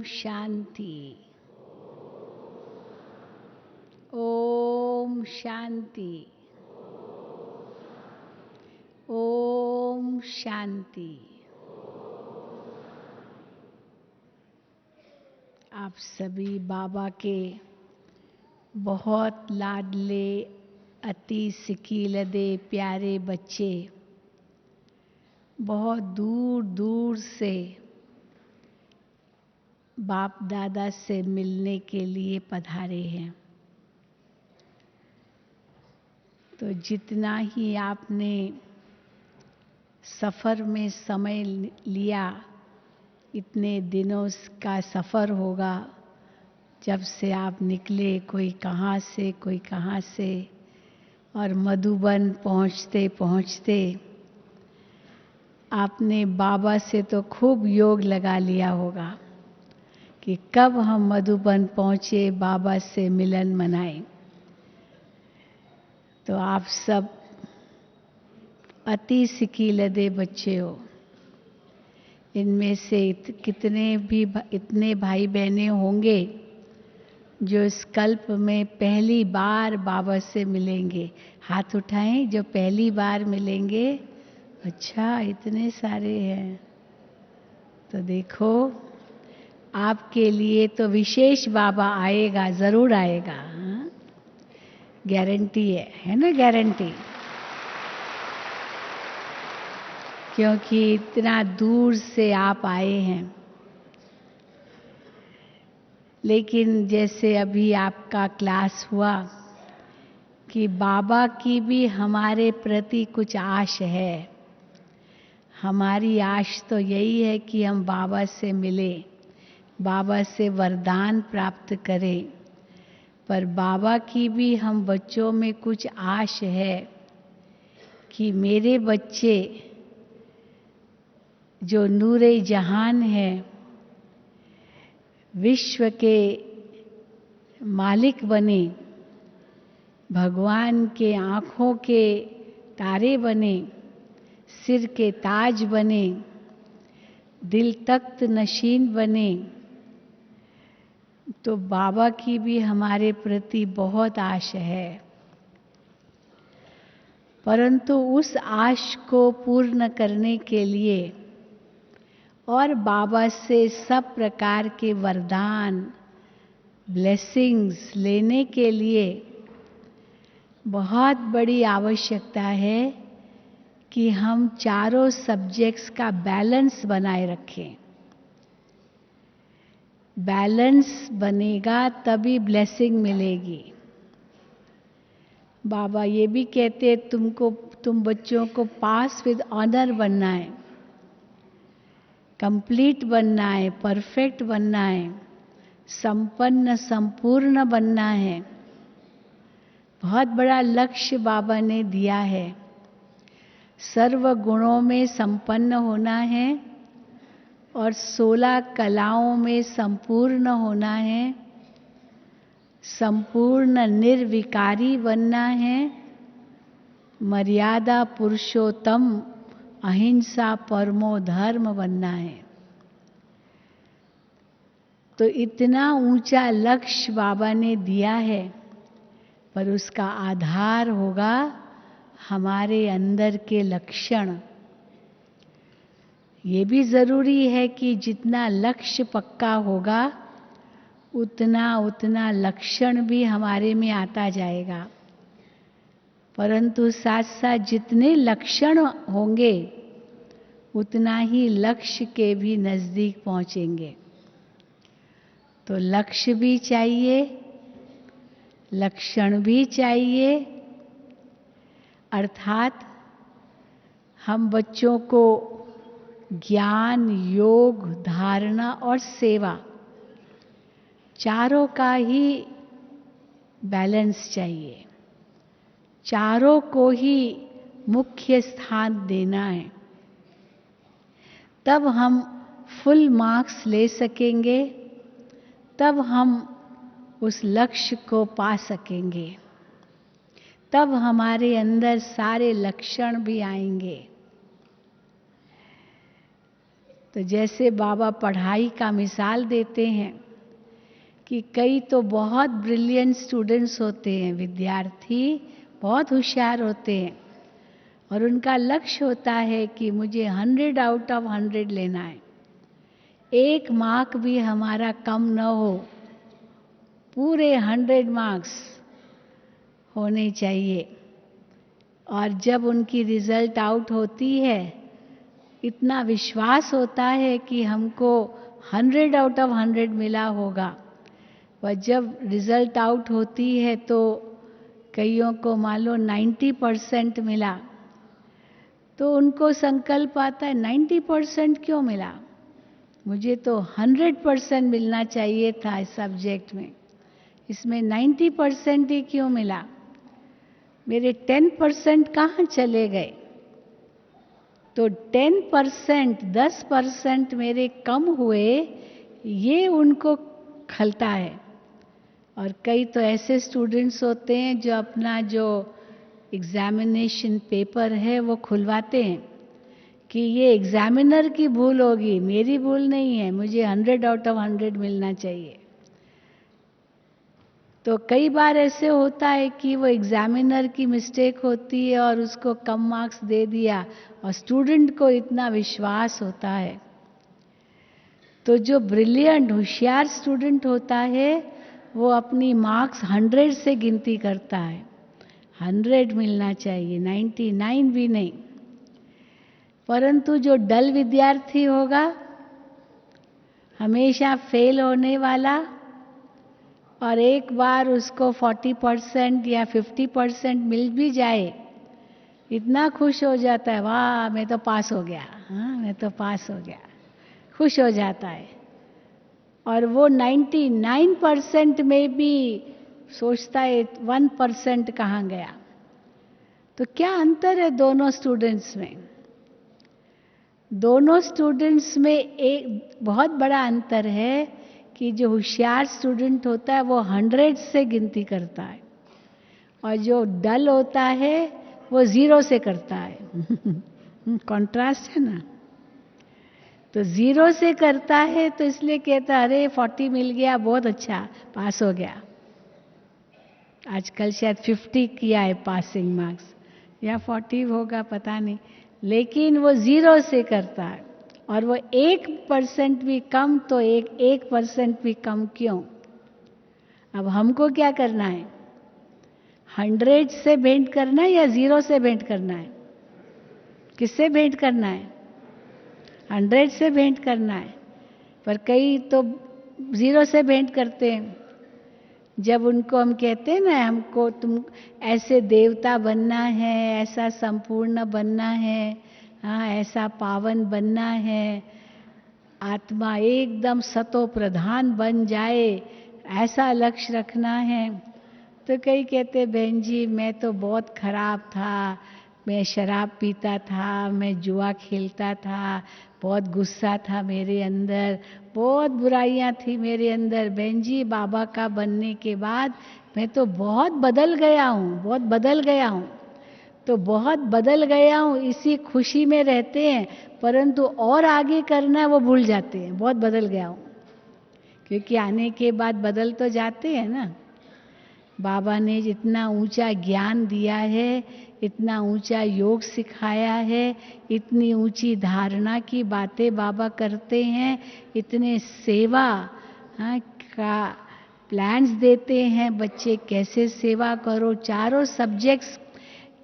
शांति। ओम शांति। ओम शांति। आप सभी बाबा के बहुत लाडले, अति सिकीलदे प्यारे बच्चे बहुत दूर दूर से बाप दादा से मिलने के लिए पधारे हैं। तो जितना ही आपने सफ़र में समय लिया, इतने दिनों का सफ़र होगा जब से आप निकले, कोई कहाँ से कोई कहाँ से, और मधुबन पहुँचते पहुँचते आपने बाबा से तो खूब योग लगा लिया होगा कि कब हम मधुबन पहुँचे, बाबा से मिलन मनाएं। तो आप सब अति सिकीलदे बच्चे हो। इनमें से इतने भाई बहनें होंगे जो इस कल्प में पहली बार बाबा से मिलेंगे। हाथ उठाएं जो पहली बार मिलेंगे। अच्छा, इतने सारे हैं। तो देखो, आपके लिए तो विशेष बाबा आएगा, जरूर आएगा। गारंटी है ना? गारंटी। क्योंकि इतना दूर से आप आए हैं। लेकिन जैसे अभी आपका क्लास हुआ कि बाबा की भी हमारे प्रति कुछ आश है। हमारी आश तो यही है कि हम बाबा से मिले, बाबा से वरदान प्राप्त करें। पर बाबा की भी हम बच्चों में कुछ आश है कि मेरे बच्चे जो नूरे जहान है, विश्व के मालिक बने, भगवान के आँखों के तारे बने, सिर के ताज बने, दिल तख्त नशीन बने। तो बाबा की भी हमारे प्रति बहुत आश है। परंतु उस आश को पूर्ण करने के लिए और बाबा से सब प्रकार के वरदान, ब्लेसिंग्स लेने के लिए बहुत बड़ी आवश्यकता है कि हम चारों सब्जेक्ट्स का बैलेंस बनाए रखें। बैलेंस बनेगा तभी ब्लेसिंग मिलेगी। बाबा ये भी कहते तुम बच्चों को पास विद ऑनर बनना है, कंप्लीट बनना है, परफेक्ट बनना है, संपन्न संपूर्ण बनना है। बहुत बड़ा लक्ष्य बाबा ने दिया है। सर्व गुणों में संपन्न होना है और 16 कलाओं में संपूर्ण होना है, संपूर्ण निर्विकारी बनना है, मर्यादा पुरुषोत्तम, अहिंसा परमो धर्म बनना है। तो इतना ऊंचा लक्ष्य बाबा ने दिया है, पर उसका आधार होगा हमारे अंदर के लक्षण। ये भी जरूरी है कि जितना लक्ष्य पक्का होगा उतना लक्षण भी हमारे में आता जाएगा। परंतु साथ साथ जितने लक्षण होंगे उतना ही लक्ष्य के भी नजदीक पहुंचेंगे। तो लक्ष्य भी चाहिए, लक्षण भी चाहिए। अर्थात हम बच्चों को ज्ञान, योग, धारणा और सेवा चारों का ही बैलेंस चाहिए। चारों को ही मुख्य स्थान देना है। तब हम फुल मार्क्स ले सकेंगे, तब हम उस लक्ष्य को पा सकेंगे, तब हमारे अंदर सारे लक्षण भी आएंगे। तो जैसे बाबा पढ़ाई का मिसाल देते हैं कि कई तो बहुत ब्रिलियंट स्टूडेंट्स होते हैं, विद्यार्थी बहुत होशियार होते हैं और उनका लक्ष्य होता है कि मुझे 100 आउट ऑफ 100 लेना है, 1 मार्क भी हमारा कम न हो, पूरे 100 मार्क्स होने चाहिए। और जब उनकी रिजल्ट आउट होती है, इतना विश्वास होता है कि हमको 100 आउट ऑफ 100 मिला होगा। और जब रिजल्ट आउट होती है तो कईयों को मान लो 90% मिला, तो उनको संकल्प आता है 90% क्यों मिला, मुझे तो 100% मिलना चाहिए था इस सब्जेक्ट में, इसमें 90% ही क्यों मिला, मेरे 10% कहाँ चले गए। तो 10% मेरे कम हुए, ये उनको खलता है। और कई तो ऐसे स्टूडेंट्स होते हैं जो अपना जो एग्जामिनेशन पेपर है वो खुलवाते हैं कि ये एग्जामिनर की भूल होगी, मेरी भूल नहीं है, मुझे 100 आउट ऑफ 100 मिलना चाहिए। तो कई बार ऐसे होता है कि वो एग्जामिनर की मिस्टेक होती है और उसको कम मार्क्स दे दिया और स्टूडेंट को इतना विश्वास होता है। तो जो ब्रिलियंट होशियार स्टूडेंट होता है वो अपनी मार्क्स 100 से गिनती करता है, 100 मिलना चाहिए, 99 भी नहीं। परंतु जो डल विद्यार्थी होगा, हमेशा फेल होने वाला, और एक बार उसको 40% या 50% मिल भी जाए, इतना खुश हो जाता है, वाह मैं तो पास हो गया, हाँ मैं तो पास हो गया, खुश हो जाता है। और वो 99% में भी सोचता है 1% कहाँ गया। तो क्या अंतर है दोनों स्टूडेंट्स में? दोनों स्टूडेंट्स में एक बहुत बड़ा अंतर है कि जो होशियार स्टूडेंट होता है वो 100 से गिनती करता है और जो डल होता है वो 0 से करता है। कॉन्ट्रास्ट है ना। तो 0 से करता है तो इसलिए कहता है अरे 40 मिल गया, बहुत अच्छा, पास हो गया। आजकल शायद 50 किया है पासिंग मार्क्स, या 40 होगा पता नहीं, लेकिन वो 0 से करता है। और वो 1% भी कम तो 1% भी कम क्यों? अब हमको क्या करना है? 100 से भेंट करना है या 0 से भेंट करना है? किससे भेंट करना है? 100 से भेंट करना है। पर कई तो 0 से भेंट करते हैं। जब उनको हम कहते हैं ना, हमको तुम ऐसे देवता बनना है, ऐसा संपूर्ण बनना है, हाँ ऐसा पावन बनना है, आत्मा एकदम सतो प्रधान बन जाए, ऐसा लक्ष्य रखना है। तो कई कहते बहन जी मैं तो बहुत खराब था, मैं शराब पीता था, मैं जुआ खेलता था, बहुत गुस्सा था मेरे अंदर, बहुत बुराइयां थी मेरे अंदर। बहन जी बाबा का बनने के बाद मैं तो बहुत बदल गया हूँ, बहुत बदल गया हूँ। तो बहुत बदल गया हूँ इसी खुशी में रहते हैं, परंतु और आगे करना है वो भूल जाते हैं, बहुत बदल गया हूँ। क्योंकि आने के बाद बदल तो जाते हैं ना। बाबा ने जितना ऊंचा ज्ञान दिया है, इतना ऊंचा योग सिखाया है, इतनी ऊंची धारणा की बातें बाबा करते हैं, इतने सेवा का प्लान्स देते हैं, बच्चे कैसे सेवा करो, चारों सब्जेक्ट्स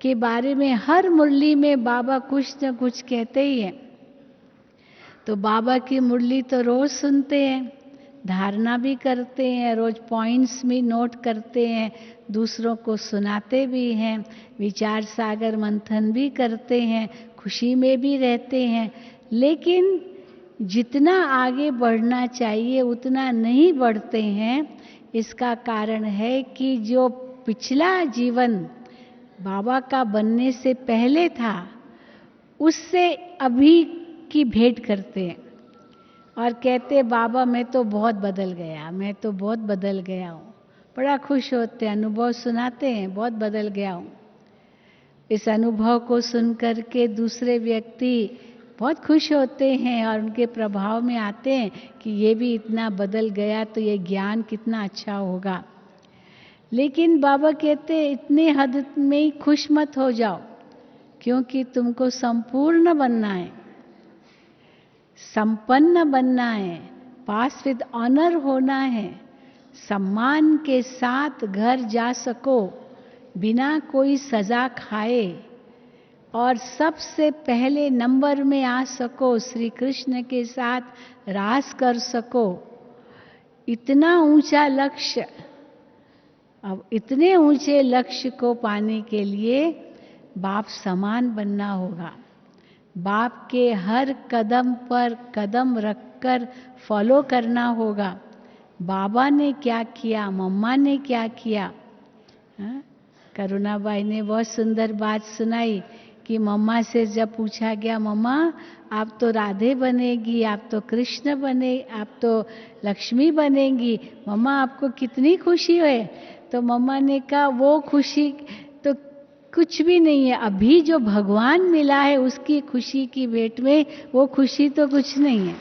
के बारे में हर मुरली में बाबा कुछ न कुछ कहते ही हैं। तो बाबा की मुरली तो रोज सुनते हैं, धारणा भी करते हैं, रोज पॉइंट्स भी नोट करते हैं, दूसरों को सुनाते भी हैं, विचार सागर मंथन भी करते हैं, खुशी में भी रहते हैं। लेकिन जितना आगे बढ़ना चाहिए उतना नहीं बढ़ते हैं। इसका कारण है कि जो पिछला जीवन बाबा का बनने से पहले था, उससे अभी की भेंट करते हैं और कहते बाबा मैं तो बहुत बदल गया, मैं तो बहुत बदल गया हूँ। बड़ा खुश होते हैं, अनुभव सुनाते हैं, बहुत बदल गया हूँ। इस अनुभव को सुन करके दूसरे व्यक्ति बहुत खुश होते हैं और उनके प्रभाव में आते हैं कि ये भी इतना बदल गया तो ये ज्ञान कितना अच्छा होगा। लेकिन बाबा कहते हैं इतने हद में ही खुश मत हो जाओ, क्योंकि तुमको संपूर्ण बनना है, संपन्न बनना है, पास विद ऑनर होना है, सम्मान के साथ घर जा सको बिना कोई सजा खाए, और सबसे पहले नंबर में आ सको, श्री कृष्ण के साथ रास कर सको। इतना ऊंचा लक्ष्य, अब इतने ऊंचे लक्ष्य को पाने के लिए बाप समान बनना होगा। बाप के हर कदम पर कदम रखकर फॉलो करना होगा। बाबा ने क्या किया, मम्मा ने क्या किया। करुणाबाई ने बहुत सुंदर बात सुनाई कि मम्मा से जब पूछा गया, मम्मा आप तो राधे बनेगी, आप तो कृष्ण बने, आप तो लक्ष्मी बनेंगी, मम्मा आपको कितनी खुशी है। तो मम्मा ने कहा वो खुशी तो कुछ भी नहीं है, अभी जो भगवान मिला है उसकी खुशी की भेंट में वो खुशी तो कुछ नहीं है।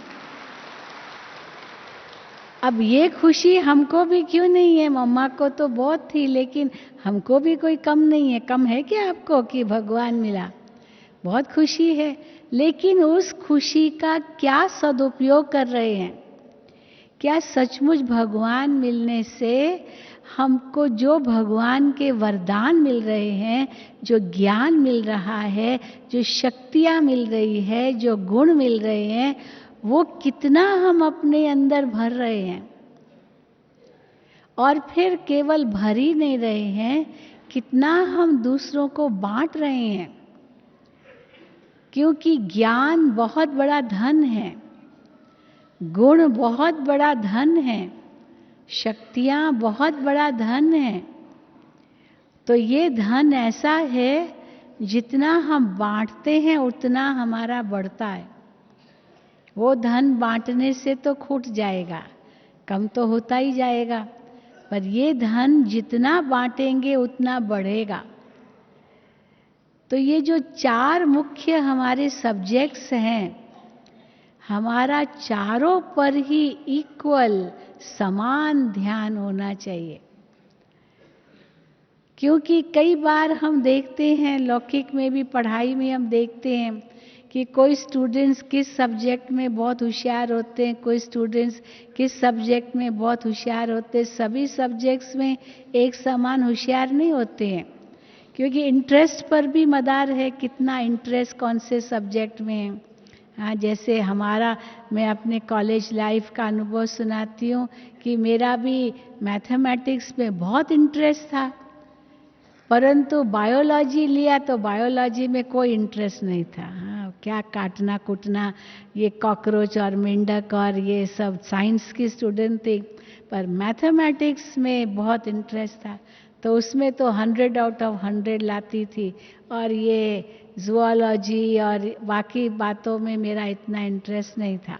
अब ये खुशी हमको भी क्यों नहीं है, मम्मा को तो बहुत थी, लेकिन हमको भी कोई कम नहीं है। कम है क्या आपको कि भगवान मिला? बहुत खुशी है, लेकिन उस खुशी का क्या सदुपयोग कर रहे हैं? क्या सचमुच भगवान मिलने से हमको जो भगवान के वरदान मिल रहे हैं, जो ज्ञान मिल रहा है, जो शक्तियाँ मिल रही है, जो गुण मिल रहे हैं, वो कितना हम अपने अंदर भर रहे हैं? और फिर केवल भर ही नहीं रहे हैं, कितना हम दूसरों को बांट रहे हैं। क्योंकि ज्ञान बहुत बड़ा धन है, गुण बहुत बड़ा धन है, शक्तियाँ बहुत बड़ा धन है। तो ये धन ऐसा है, जितना हम बांटते हैं उतना हमारा बढ़ता है। वो धन बांटने से तो खूट जाएगा, कम तो होता ही जाएगा, पर ये धन जितना बांटेंगे उतना बढ़ेगा। तो ये जो 4 मुख्य हमारे सब्जेक्ट्स हैं, हमारा चारों पर ही इक्वल समान ध्यान होना चाहिए। क्योंकि कई बार हम देखते हैं, लौकिक में भी पढ़ाई में हम देखते हैं कि कोई स्टूडेंट्स किस सब्जेक्ट में बहुत होशियार होते हैं, कोई स्टूडेंट्स किस सब्जेक्ट में बहुत होशियार होते हैं। सभी सब्जेक्ट्स में एक समान होशियार नहीं होते हैं, क्योंकि इंटरेस्ट पर भी मदार है, कितना इंटरेस्ट कौन से सब्जेक्ट में है। हाँ, जैसे हमारा, मैं अपने कॉलेज लाइफ का अनुभव सुनाती हूँ कि मेरा भी मैथमेटिक्स में बहुत इंटरेस्ट था, परंतु बायोलॉजी लिया तो बायोलॉजी में कोई इंटरेस्ट नहीं था। हाँ, क्या काटना कुटना, ये कॉकरोच और मेंढक और ये सब साइंस की स्टूडेंट थी, पर मैथमेटिक्स में बहुत इंटरेस्ट था, तो उसमें तो 100 आउट ऑफ 100 लाती थी। और ये ज़ूलॉजी और बाकी बातों में मेरा इतना इंटरेस्ट नहीं था।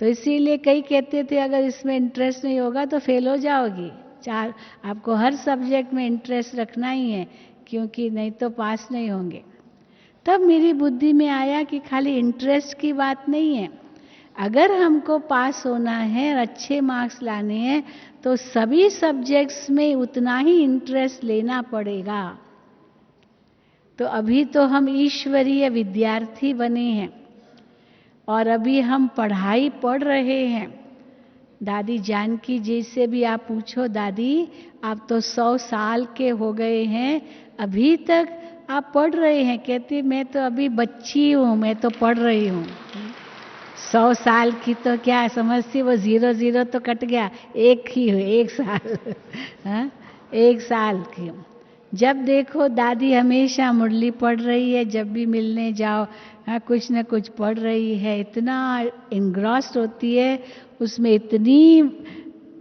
तो इसीलिए कई कहते थे अगर इसमें इंटरेस्ट नहीं होगा तो फेल हो जाओगी। आपको हर सब्जेक्ट में इंटरेस्ट रखना ही है, क्योंकि नहीं तो पास नहीं होंगे। तब मेरी बुद्धि में आया कि खाली इंटरेस्ट की बात नहीं है, अगर हमको पास होना है, अच्छे मार्क्स लाने हैं, तो सभी सब्जेक्ट्स में उतना ही इंटरेस्ट लेना पड़ेगा। तो अभी तो हम ईश्वरीय विद्यार्थी बने हैं और अभी हम पढ़ाई पढ़ रहे हैं। दादी जानकी जी से भी आप पूछो, दादी आप तो 100 साल के हो गए हैं, अभी तक आप पढ़ रहे हैं? कहती मैं तो अभी बच्ची हूँ, मैं तो पढ़ रही हूँ। 100 साल की तो क्या समझती, वो 0 तो कट गया, एक ही हो, 1 साल। हाँ, 1 साल की। जब देखो दादी हमेशा मुरली पढ़ रही है, जब भी मिलने जाओ, हाँ, कुछ न कुछ पढ़ रही है, इतना इंग्रॉस्ड होती है उसमें, इतनी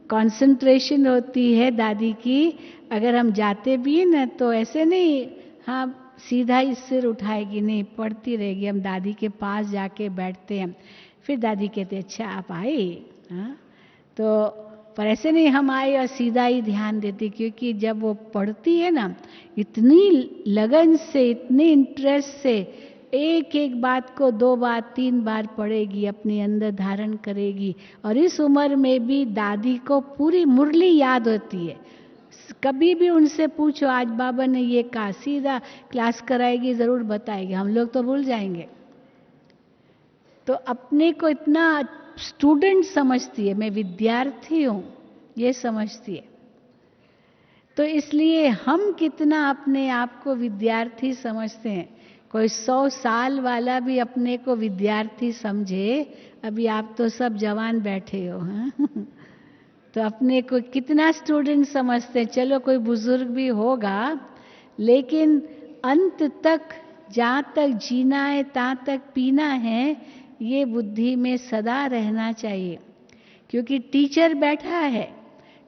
कंसंट्रेशन होती है दादी की। अगर हम जाते भी हैं ना तो ऐसे नहीं, हाँ सीधा ही सिर उठाएगी, नहीं, पढ़ती रहेगी। हम दादी के पास जाके बैठते हैं, फिर दादी कहते अच्छा आप आए। हाँ, तो पर ऐसे नहीं हम आए और सीधा ही ध्यान देते, क्योंकि जब वो पढ़ती है ना, इतनी लगन से, इतने इंटरेस्ट से एक एक बात को 2 बार 3 बार पढ़ेगी, अपने अंदर धारण करेगी। और इस उम्र में भी दादी को पूरी मुरली याद होती है। कभी भी उनसे पूछो आज बाबा ने ये कहा, सीधा क्लास कराएगी, जरूर बताएगी। हम लोग तो भूल जाएंगे। तो अपने को इतना स्टूडेंट समझती है, मैं विद्यार्थी हूं, ये समझती है। तो इसलिए हम कितना अपने आप को विद्यार्थी समझते हैं। कोई 100 साल वाला भी अपने को विद्यार्थी समझे, अभी आप तो सब जवान बैठे हो, हाँ? तो अपने को कितना स्टूडेंट समझते हैं। चलो कोई बुजुर्ग भी होगा, लेकिन अंत तक जहाँ तक जीना है तहाँ तक पीना है, ये बुद्धि में सदा रहना चाहिए। क्योंकि टीचर बैठा है,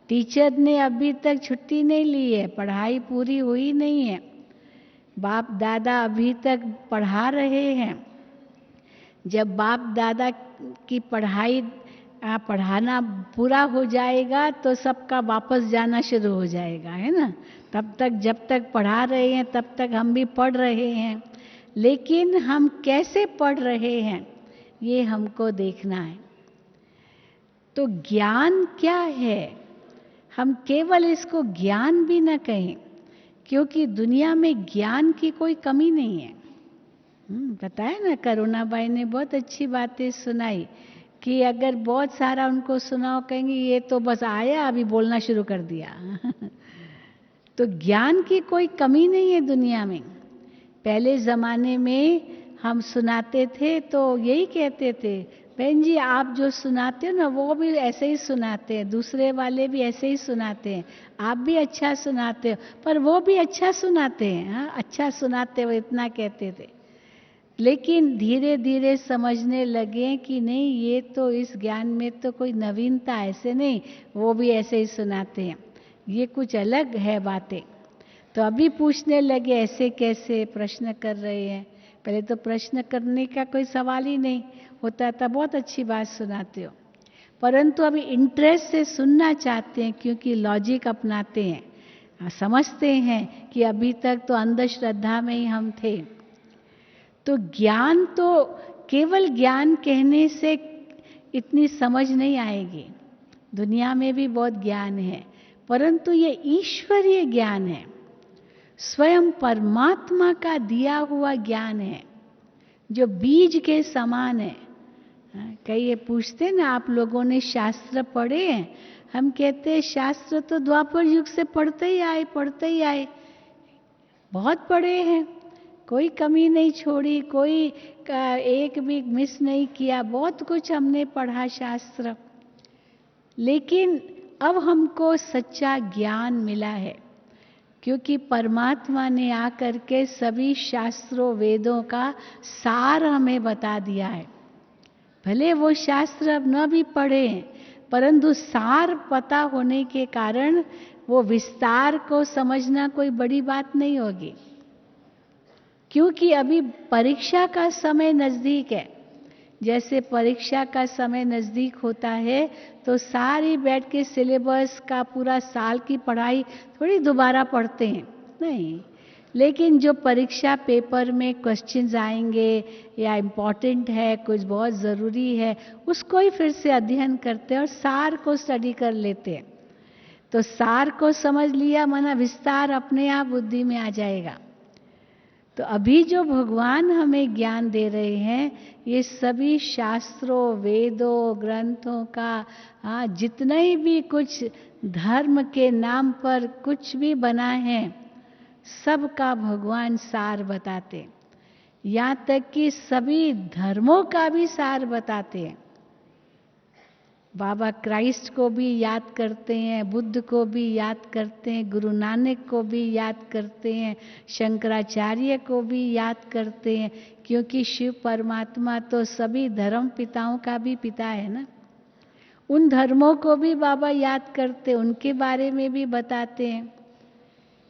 टीचर ने अभी तक छुट्टी नहीं ली है, पढ़ाई पूरी हुई नहीं है। बाप दादा अभी तक पढ़ा रहे हैं। जब बाप दादा की पढ़ाना पूरा हो जाएगा तो सबका वापस जाना शुरू हो जाएगा, है ना। तब तक जब तक पढ़ा रहे हैं तब तक हम भी पढ़ रहे हैं, लेकिन हम कैसे पढ़ रहे हैं ये हमको देखना है। तो ज्ञान क्या है, हम केवल इसको ज्ञान भी न कहें, क्योंकि दुनिया में ज्ञान की कोई कमी नहीं है। बताया ना, करुणा बाई ने बहुत अच्छी बातें सुनाई कि अगर बहुत सारा उनको सुनाओ, कहेंगे ये तो बस आया अभी बोलना शुरू कर दिया। तो ज्ञान की कोई कमी नहीं है दुनिया में। पहले जमाने में हम सुनाते थे तो यही कहते थे, बहन जी आप जो सुनाते हो ना वो भी ऐसे ही सुनाते हैं, दूसरे वाले भी ऐसे ही सुनाते हैं, आप भी अच्छा सुनाते हो, पर वो भी अच्छा सुनाते हैं, हाँ अच्छा सुनाते हो, इतना कहते थे। लेकिन धीरे धीरे समझने लगे कि नहीं, ये तो इस ज्ञान में तो कोई नवीनता ऐसे नहीं, वो भी ऐसे ही सुनाते हैं, ये कुछ अलग है बातें। तो अभी पूछने लगे ऐसे कैसे, प्रश्न कर रहे हैं। पहले तो प्रश्न करने का कोई सवाल ही नहीं होता था, बहुत अच्छी बात सुनाते हो, परंतु अभी इंटरेस्ट से सुनना चाहते हैं, क्योंकि लॉजिक अपनाते हैं, समझते हैं कि अभी तक तो अंधश्रद्धा में ही हम थे। तो ज्ञान तो केवल ज्ञान कहने से इतनी समझ नहीं आएगी। दुनिया में भी बहुत ज्ञान है, परंतु ये ईश्वरीय ज्ञान है, स्वयं परमात्मा का दिया हुआ ज्ञान है, जो बीज के समान है। कई ये पूछते ना, आप लोगों ने शास्त्र पढ़े हैं? हम कहते हैं शास्त्र तो द्वापर युग से पढ़ते ही आए, बहुत पढ़े हैं, कोई कमी नहीं छोड़ी, कोई एक भी मिस नहीं किया, बहुत कुछ हमने पढ़ा शास्त्र। लेकिन अब हमको सच्चा ज्ञान मिला है, क्योंकि परमात्मा ने आकर के सभी शास्त्रों वेदों का सार हमें बता दिया है। भले वो शास्त्र अब न भी पढ़े, परंतु सार पता होने के कारण वो विस्तार को समझना कोई बड़ी बात नहीं होगी। क्योंकि अभी परीक्षा का समय नजदीक है, जैसे परीक्षा का समय नजदीक होता है तो सारी बैठ के सिलेबस का पूरा साल की पढ़ाई थोड़ी दोबारा पढ़ते हैं, नहीं। लेकिन जो परीक्षा पेपर में क्वेश्चंस आएंगे या इम्पोर्टेंट है, कुछ बहुत ज़रूरी है, उसको ही फिर से अध्ययन करते हैं और सार को स्टडी कर लेते हैं। तो सार को समझ लिया, माना विस्तार अपने आप बुद्धि में आ जाएगा। तो अभी जो भगवान हमें ज्ञान दे रहे हैं, ये सभी शास्त्रों वेदों ग्रंथों का जितने भी कुछ धर्म के नाम पर कुछ भी बना है, सबका भगवान सार बताते, यहाँ तक कि सभी धर्मों का भी सार बताते हैं। बाबा क्राइस्ट को भी याद करते हैं, बुद्ध को भी याद करते हैं, गुरु नानक को भी याद करते हैं, शंकराचार्य को भी याद करते हैं, क्योंकि शिव परमात्मा तो सभी धर्म पिताओं का भी पिता है ना। उन धर्मों को भी बाबा याद करते, उनके बारे में भी बताते हैं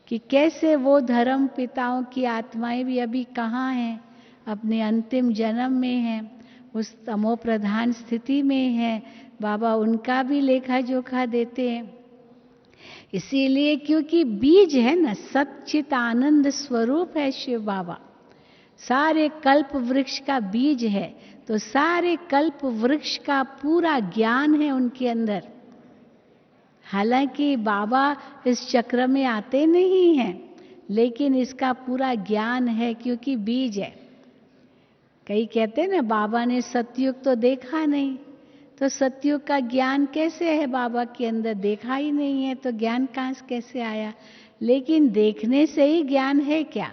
कि कैसे वो धर्म पिताओं की आत्माएं भी अभी कहाँ हैं, अपने अंतिम जन्म में हैं, उस तमो प्रधान स्थिति में है। बाबा उनका भी लेखा जोखा देते हैं। इसीलिए क्योंकि बीज है ना, सच्चित आनंद स्वरूप है शिव बाबा, सारे कल्प वृक्ष का बीज है, तो सारे कल्प वृक्ष का पूरा ज्ञान है उनके अंदर। हालांकि बाबा इस चक्र में आते नहीं हैं, लेकिन इसका पूरा ज्ञान है क्योंकि बीज है। कई कहते हैं ना बाबा ने सतयुग तो देखा नहीं, तो सतयुग का ज्ञान कैसे है बाबा के अंदर? देखा ही नहीं है तो ज्ञान कहाँ से कैसे आया? लेकिन देखने से ही ज्ञान है क्या?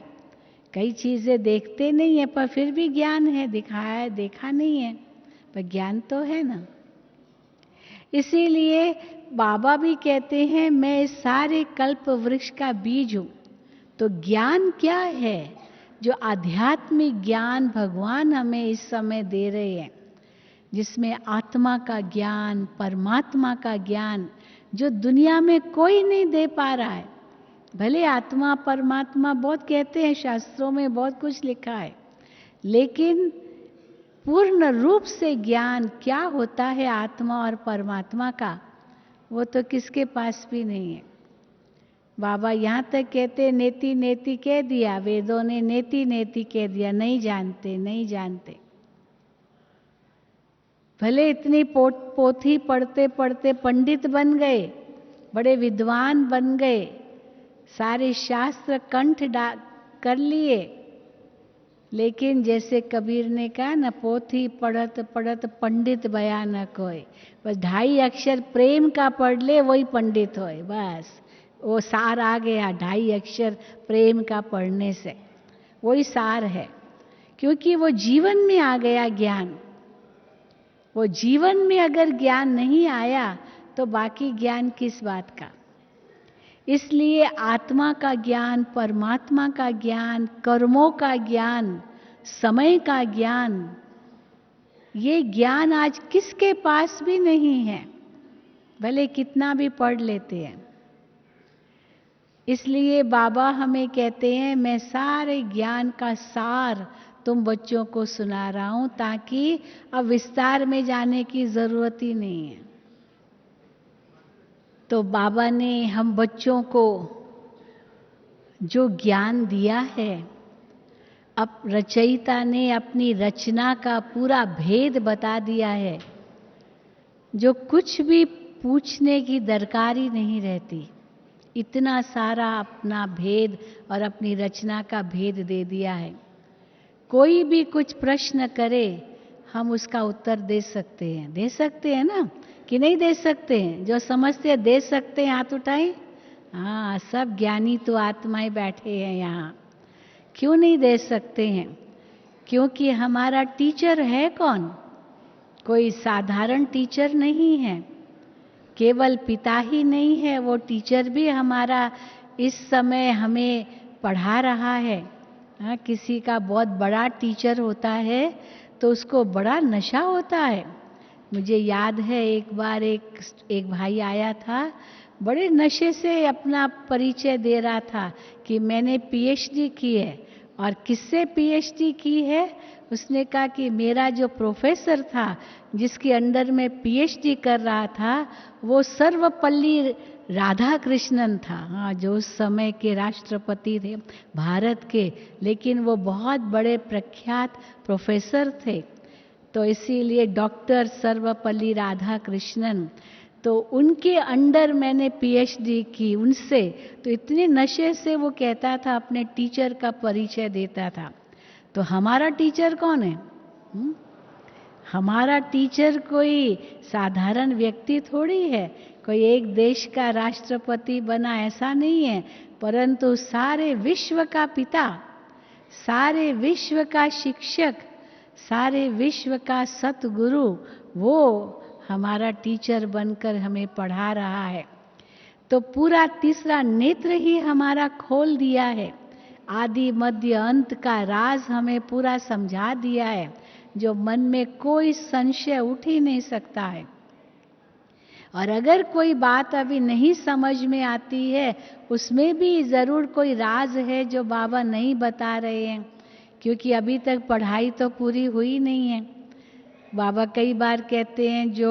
कई चीजें देखते नहीं है पर फिर भी ज्ञान है, दिखाया है, देखा नहीं है पर ज्ञान तो है ना। इसीलिए बाबा भी कहते हैं मैं इस सारे कल्प वृक्ष का बीज हूं। तो ज्ञान क्या है? जो आध्यात्मिक ज्ञान भगवान हमें इस समय दे रहे हैं, जिसमें आत्मा का ज्ञान, परमात्मा का ज्ञान, जो दुनिया में कोई नहीं दे पा रहा है। भले आत्मा परमात्मा बहुत कहते हैं, शास्त्रों में बहुत कुछ लिखा है, लेकिन पूर्ण रूप से ज्ञान क्या होता है आत्मा और परमात्मा का, वो तो किसके पास भी नहीं है। बाबा यहाँ तक कहते नेति नेति कह दिया, वेदों ने नेति नेति कह दिया, नहीं जानते नहीं जानते। भले इतनी पोथी पढ़ते पढ़ते पंडित बन गए, बड़े विद्वान बन गए, सारे शास्त्र कंठ कर लिए, लेकिन जैसे कबीर ने कहा ना, पोथी पढ़त पढ़त पंडित भया न कोई। बस 2.5 अक्षर प्रेम का पढ़ ले वही पंडित होए, बस वो सार आ गया। 2.5 अक्षर प्रेम का पढ़ने से वही सार है, क्योंकि वो जीवन में आ गया ज्ञान। वो जीवन में अगर ज्ञान नहीं आया तो बाकी ज्ञान किस बात का? इसलिए आत्मा का ज्ञान, परमात्मा का ज्ञान, कर्मों का ज्ञान, समय का ज्ञान, ये ज्ञान आज किसके पास भी नहीं है, भले कितना भी पढ़ लेते हैं। इसलिए बाबा हमें कहते हैं मैं सारे ज्ञान का सार तुम बच्चों को सुना रहा हूं, ताकि अब विस्तार में जाने की जरूरत ही नहीं है। तो बाबा ने हम बच्चों को जो ज्ञान दिया है, अब रचयिता ने अपनी रचना का पूरा भेद बता दिया है, जो कुछ भी पूछने की दरकार ही नहीं रहती। इतना सारा अपना भेद और अपनी रचना का भेद दे दिया है। कोई भी कुछ प्रश्न करे हम उसका उत्तर दे सकते हैं ना, कि नहीं दे सकते हैं? जो समझते हैं दे सकते हैं, हाथ उठाएं। हाँ, सब ज्ञानी तो आत्माएं बैठे हैं यहाँ। क्यों नहीं दे सकते हैं? क्योंकि हमारा टीचर है कौन? कोई साधारण टीचर नहीं है, केवल पिता ही नहीं है, वो टीचर भी हमारा इस समय हमें पढ़ा रहा है। हाँ, किसी का बहुत बड़ा टीचर होता है तो उसको बड़ा नशा होता है। मुझे याद है एक बार एक भाई आया था, बड़े नशे से अपना परिचय दे रहा था कि मैंने पीएचडी की है। और किससे पीएचडी की है? उसने कहा कि मेरा जो प्रोफेसर था, जिसके अंडर में पीएचडी कर रहा था, वो सर्वपल्ली राधा कृष्णन था। हाँ, जो उस समय के राष्ट्रपति थे भारत के, लेकिन वो बहुत बड़े प्रख्यात प्रोफेसर थे। तो इसीलिए डॉक्टर सर्वपल्ली राधा कृष्णन, तो उनके अंडर मैंने पीएचडी की उनसे। तो इतने नशे से वो कहता था, अपने टीचर का परिचय देता था। तो हमारा टीचर कौन है? हमारा टीचर कोई साधारण व्यक्ति थोड़ी है, कोई एक देश का राष्ट्रपति बना, ऐसा नहीं है, परंतु सारे विश्व का पिता, सारे विश्व का शिक्षक, सारे विश्व का सतगुरु, वो हमारा टीचर बनकर हमें पढ़ा रहा है। तो पूरा तीसरा नेत्र ही हमारा खोल दिया है, आदि मध्य अंत का राज हमें पूरा समझा दिया है, जो मन में कोई संशय उठ ही नहीं सकता है। और अगर कोई बात अभी नहीं समझ में आती है, उसमें भी जरूर कोई राज है जो बाबा नहीं बता रहे हैं, क्योंकि अभी तक पढ़ाई तो पूरी हुई नहीं है। बाबा कई बार कहते हैं जो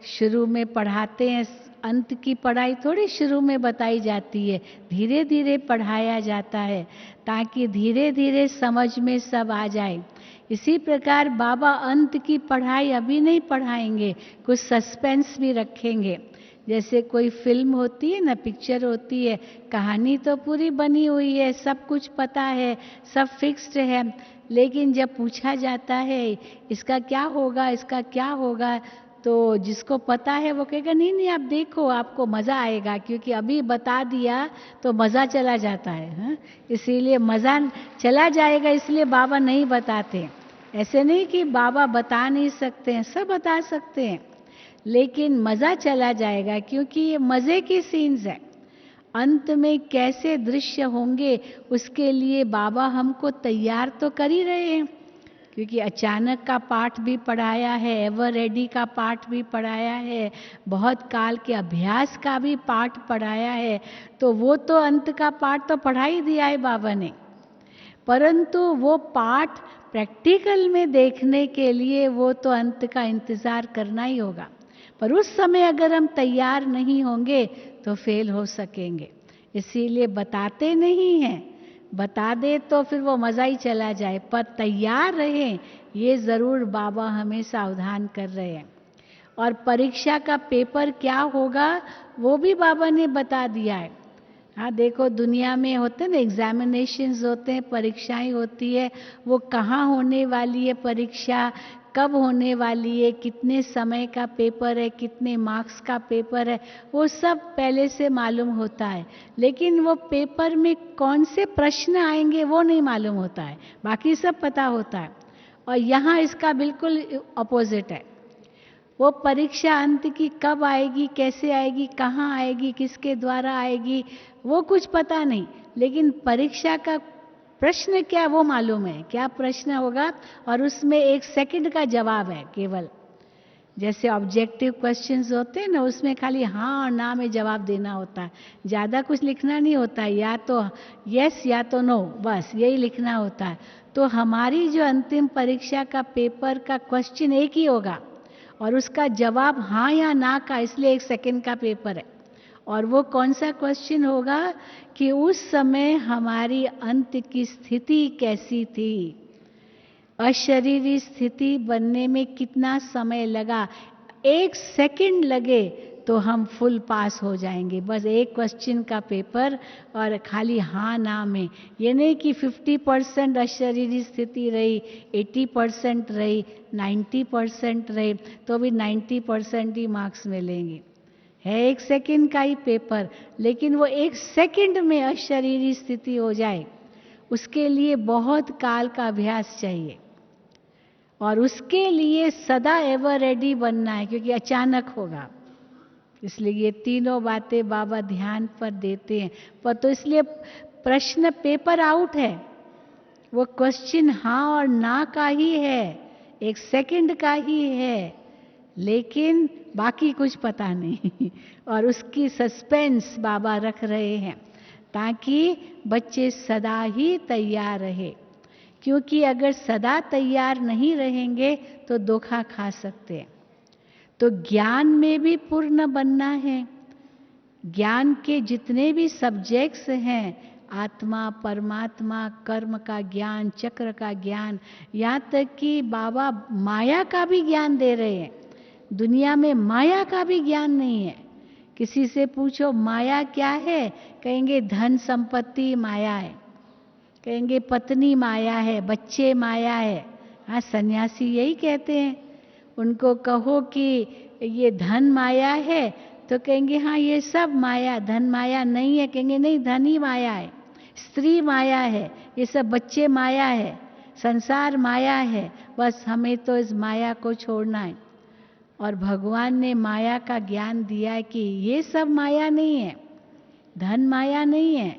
शुरू में पढ़ाते हैं, अंत की पढ़ाई थोड़ी शुरू में बताई जाती है, धीरे धीरे पढ़ाया जाता है ताकि धीरे धीरे समझ में सब आ जाए। इसी प्रकार बाबा अंत की पढ़ाई अभी नहीं पढ़ाएंगे, कुछ सस्पेंस भी रखेंगे। जैसे कोई फिल्म होती है ना, पिक्चर होती है, कहानी तो पूरी बनी हुई है, सब कुछ पता है, सब फिक्स्ड है, लेकिन जब पूछा जाता है इसका क्या होगा, इसका क्या होगा, तो जिसको पता है वो कहेगा नहीं नहीं आप देखो, आपको मज़ा आएगा, क्योंकि अभी बता दिया तो मज़ा चला जाता है। हाँ? इसीलिए मज़ा चला जाएगा, इसलिए बाबा नहीं बताते। ऐसे नहीं कि बाबा बता नहीं सकते हैं, सब बता सकते हैं, लेकिन मज़ा चला जाएगा, क्योंकि ये मज़े की सीन्स है। अंत में कैसे दृश्य होंगे उसके लिए बाबा हमको तैयार तो कर ही रहे हैं, क्योंकि अचानक का पाठ भी पढ़ाया है, एवर रेडी का पाठ भी पढ़ाया है, बहुत काल के अभ्यास का भी पाठ पढ़ाया है, तो वो तो अंत का पाठ तो पढ़ा ही दिया है बाबा ने, परंतु वो पाठ प्रैक्टिकल में देखने के लिए वो तो अंत का इंतज़ार करना ही होगा। पर उस समय अगर हम तैयार नहीं होंगे तो फेल हो सकेंगे, इसीलिए बताते नहीं हैं। बता दे तो फिर वो मज़ा ही चला जाए, पर तैयार रहें ये ज़रूर बाबा हमें सावधान कर रहे हैं। और परीक्षा का पेपर क्या होगा वो भी बाबा ने बता दिया है। हाँ देखो, दुनिया में होते हैं ना एग्जामिनेशंस होते हैं, परीक्षाएं होती है, वो कहाँ होने वाली है परीक्षा, कब होने वाली है, कितने समय का पेपर है, कितने मार्क्स का पेपर है, वो सब पहले से मालूम होता है, लेकिन वो पेपर में कौन से प्रश्न आएंगे वो नहीं मालूम होता है, बाकी सब पता होता है। और यहाँ इसका बिल्कुल अपोजिट है। वो परीक्षा अंत की कब आएगी, कैसे आएगी, कहाँ आएगी, किसके द्वारा आएगी, वो कुछ पता नहीं, लेकिन परीक्षा का प्रश्न क्या वो मालूम है, क्या प्रश्न होगा, और उसमें 1 सेकंड का जवाब है केवल। जैसे ऑब्जेक्टिव क्वेश्चंस होते हैं ना, उसमें खाली हाँ और ना में जवाब देना होता है, ज़्यादा कुछ लिखना नहीं होता है, या तो यस या तो नो, बस यही लिखना होता है। तो हमारी जो अंतिम परीक्षा का पेपर का क्वेश्चन एक ही होगा और उसका जवाब हाँ या ना का, इसलिए 1 सेकंड का पेपर है। और वो कौन सा क्वेश्चन होगा कि उस समय हमारी अंत की स्थिति कैसी थी, अशरीरी स्थिति बनने में कितना समय लगा। 1 सेकंड लगे तो हम फुल पास हो जाएंगे, बस एक क्वेश्चन का पेपर और खाली हाँ ना में। ये नहीं कि 50% अशरीरी स्थिति रही, 80% रही, 90% रही, तो भी 90% ही मार्क्स मिलेंगे। है 1 सेकंड का ही पेपर, लेकिन वो 1 सेकंड में अशरीरी स्थिति हो जाए, उसके लिए बहुत काल का अभ्यास चाहिए, और उसके लिए सदा एवर रेडी बनना है, क्योंकि अचानक होगा। इसलिए ये तीनों बातें बाबा ध्यान पर देते हैं। पर तो इसलिए प्रश्न पेपर आउट है, वो क्वेश्चन हाँ और ना का ही है, 1 सेकंड का ही है, लेकिन बाकी कुछ पता नहीं। और उसकी सस्पेंस बाबा रख रहे हैं ताकि बच्चे सदा ही तैयार रहे, क्योंकि अगर सदा तैयार नहीं रहेंगे तो धोखा खा सकते हैं। तो ज्ञान में भी पूर्ण बनना है। ज्ञान के जितने भी सब्जेक्ट्स हैं, आत्मा, परमात्मा, कर्म का ज्ञान, चक्र का ज्ञान, यहाँ तक कि बाबा माया का भी ज्ञान दे रहे हैं। दुनिया में माया का भी ज्ञान नहीं है। किसी से पूछो माया क्या है, कहेंगे धन संपत्ति माया है, कहेंगे पत्नी माया है, बच्चे माया है। हाँ, सन्यासी यही कहते हैं। उनको कहो कि ये धन माया है तो कहेंगे हाँ ये सब माया, धन माया नहीं है, कहेंगे नहीं धन ही माया है, स्त्री माया है, ये सब बच्चे माया है, संसार माया है, बस हमें तो इस माया को छोड़ना है। और भगवान ने माया का ज्ञान दिया कि ये सब माया नहीं है, धन माया नहीं है।